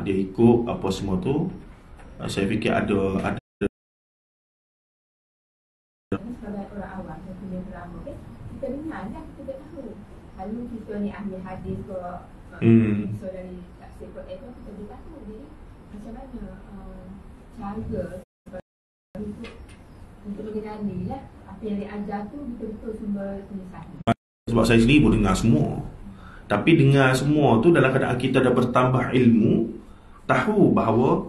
dia ikut apa semua tu, saya fikir ada sebagai orang awam, saya punya drama kan, kita dengar kan, kita tak tahu. Kalau kita ni ahli hadis ke, so dari tafsir Quran tu, kita boleh tahu. Jadi macam mana cara untuk mengenali lah apa yang diajar tu betul-betul sumber sahih. Sebab saya sendiri pun dengar semua. Tapi dengar semua tu dalam keadaan kita dah bertambah ilmu, tahu bahawa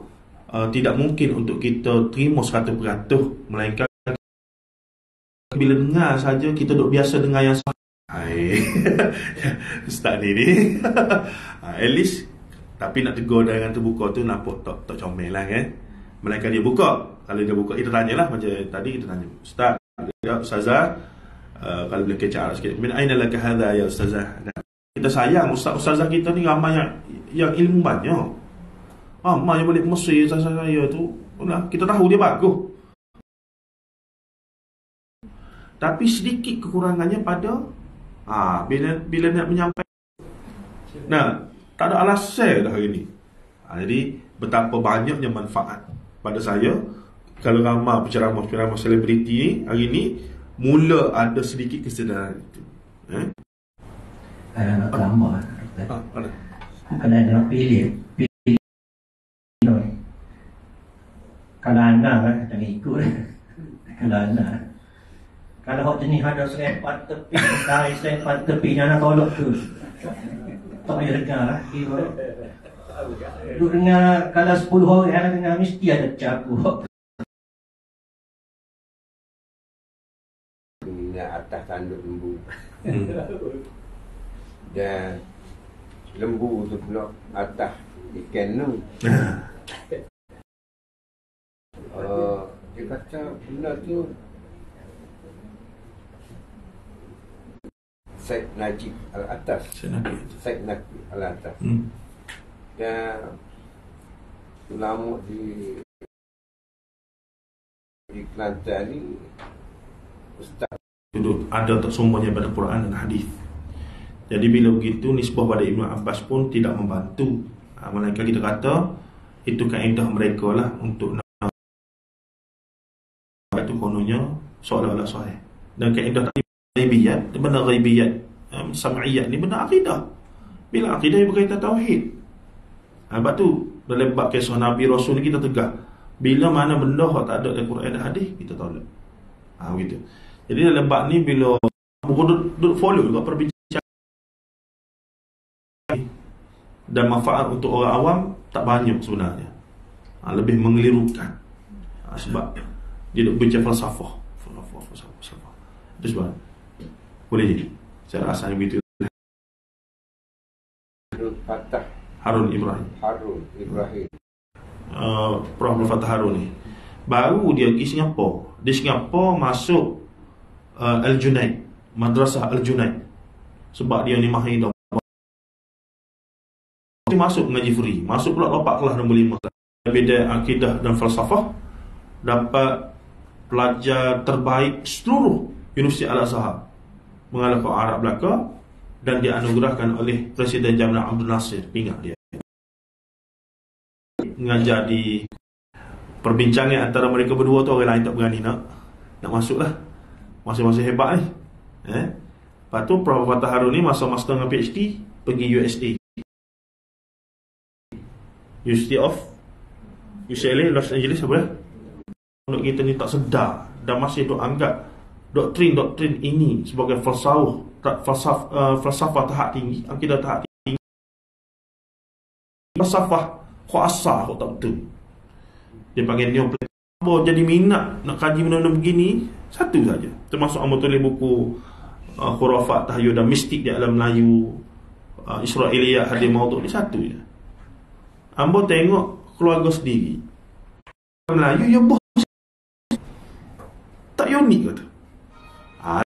tidak mungkin untuk kita terima 100%, melainkan bila dengar saja kita duk biasa dengar yang sahih. Ustaz ni at least, tapi nak tegur dengan terbuka tu nampak tak comel lah kan. Melainkan dia buka. Kalau dia buka, kita tanyalah macam tadi kita tanya, Ustaz, ya Ustazah, kalau boleh kecak sikit, min aina laka hadha ya Ustazah. Kita sayang ustazah kita ni ramai yang ilmu banyak. Mak yang balik Mesir saya tu, kita tahu dia bagus. Tapi sedikit kekurangannya pada bila nak menyampaikan. Tak ada alasan dah hari ni. Jadi betapa banyaknya manfaat pada saya kalau ramai penceramah selebriti hari ni mula ada sedikit kesedaran itu. Ada nak tambah. Kena nak pilih. Kalau anak jangan ikut. Kalau anak, kalau hok jenis ada serempat tepi, tarik serempat tepi, jangan tolak tu. Tak payah dengar. Duk dengar, kalau 10 orang yang dengar mesti ada capu. Minyak atas tanduk lembu. Dan lembu tu pula atas ikan tu. Dia kata benda tu Syed Najib Al-Atas. Syed Najib Al-Atas. Dan ulama di Kelantan ni Ustaz itu ada tersumbernya pada Quran dan hadis. Jadi bila begitu nisbah pada Ibnu Abbas pun tidak membantu. Melainkan kita kata itu kaedah mereka lah untuk itu kononnya seolah-olah sahih. Dan kaedah tadi ghaibiyat, benda ghaibiyat sam'iyat ni benda akidah. Bila akidah yang berkaitan tauhid. Sebab tu dalam bab kisah Nabi Rasul ni kita tegak. Bila mana benda yang tak ada dalam Quran dan hadis, kita tolak. Begitu. Jadi dalam bab ni bila duduk follow juga perbincangan dan manfaat untuk orang awam tak banyak sebenarnya. Lebih mengelirukan. Sebab dia duduk bincang falsafah. Itu sebab boleh jadi. Saya rasa begitu. Harun Ibrahim. Prof. Fatah Harun ni baru dia pergi Singapura. Di Singapura masuk Al-Junaid, Madrasah Al-Junaid. Sebab dia ni mahir dah. Dia masuk mengaji free. Masuk pula dapat kelas nombor 5. Bidang akidah dan falsafah. Dapat pelajar terbaik seluruh Universiti Al-Azhar mengalahkan Arab belaka. Dan dianugerahkan oleh Presiden Jamal Abdul Nasir. Ingat dia mengajar di perbincangan antara mereka berdua tu, orang lain tak berani nak masuk lah. Masing-masing hebat ni. Lepas tu Prof. Fatah Harun ni masa master dengan PhD pergi USA, University of UCLA Los Angeles apa ya. Untuk kita ni tak sedar dan masih duk anggap doktrin ini sebagai falsafah tahap tinggi, akidah tahap tinggi, falsafah kuasa kok tak betul. Dia panggil neoplatonic. Jadi minat nak kaji benda-benda begini satu saja, termasuk ambil tulis buku khurafat, tahyul dan mistik di alam Melayu, Israiliyat, hadis maudhu ni satu je. Ambo tengok keluarga sendiri Melayu yang tak unik kata.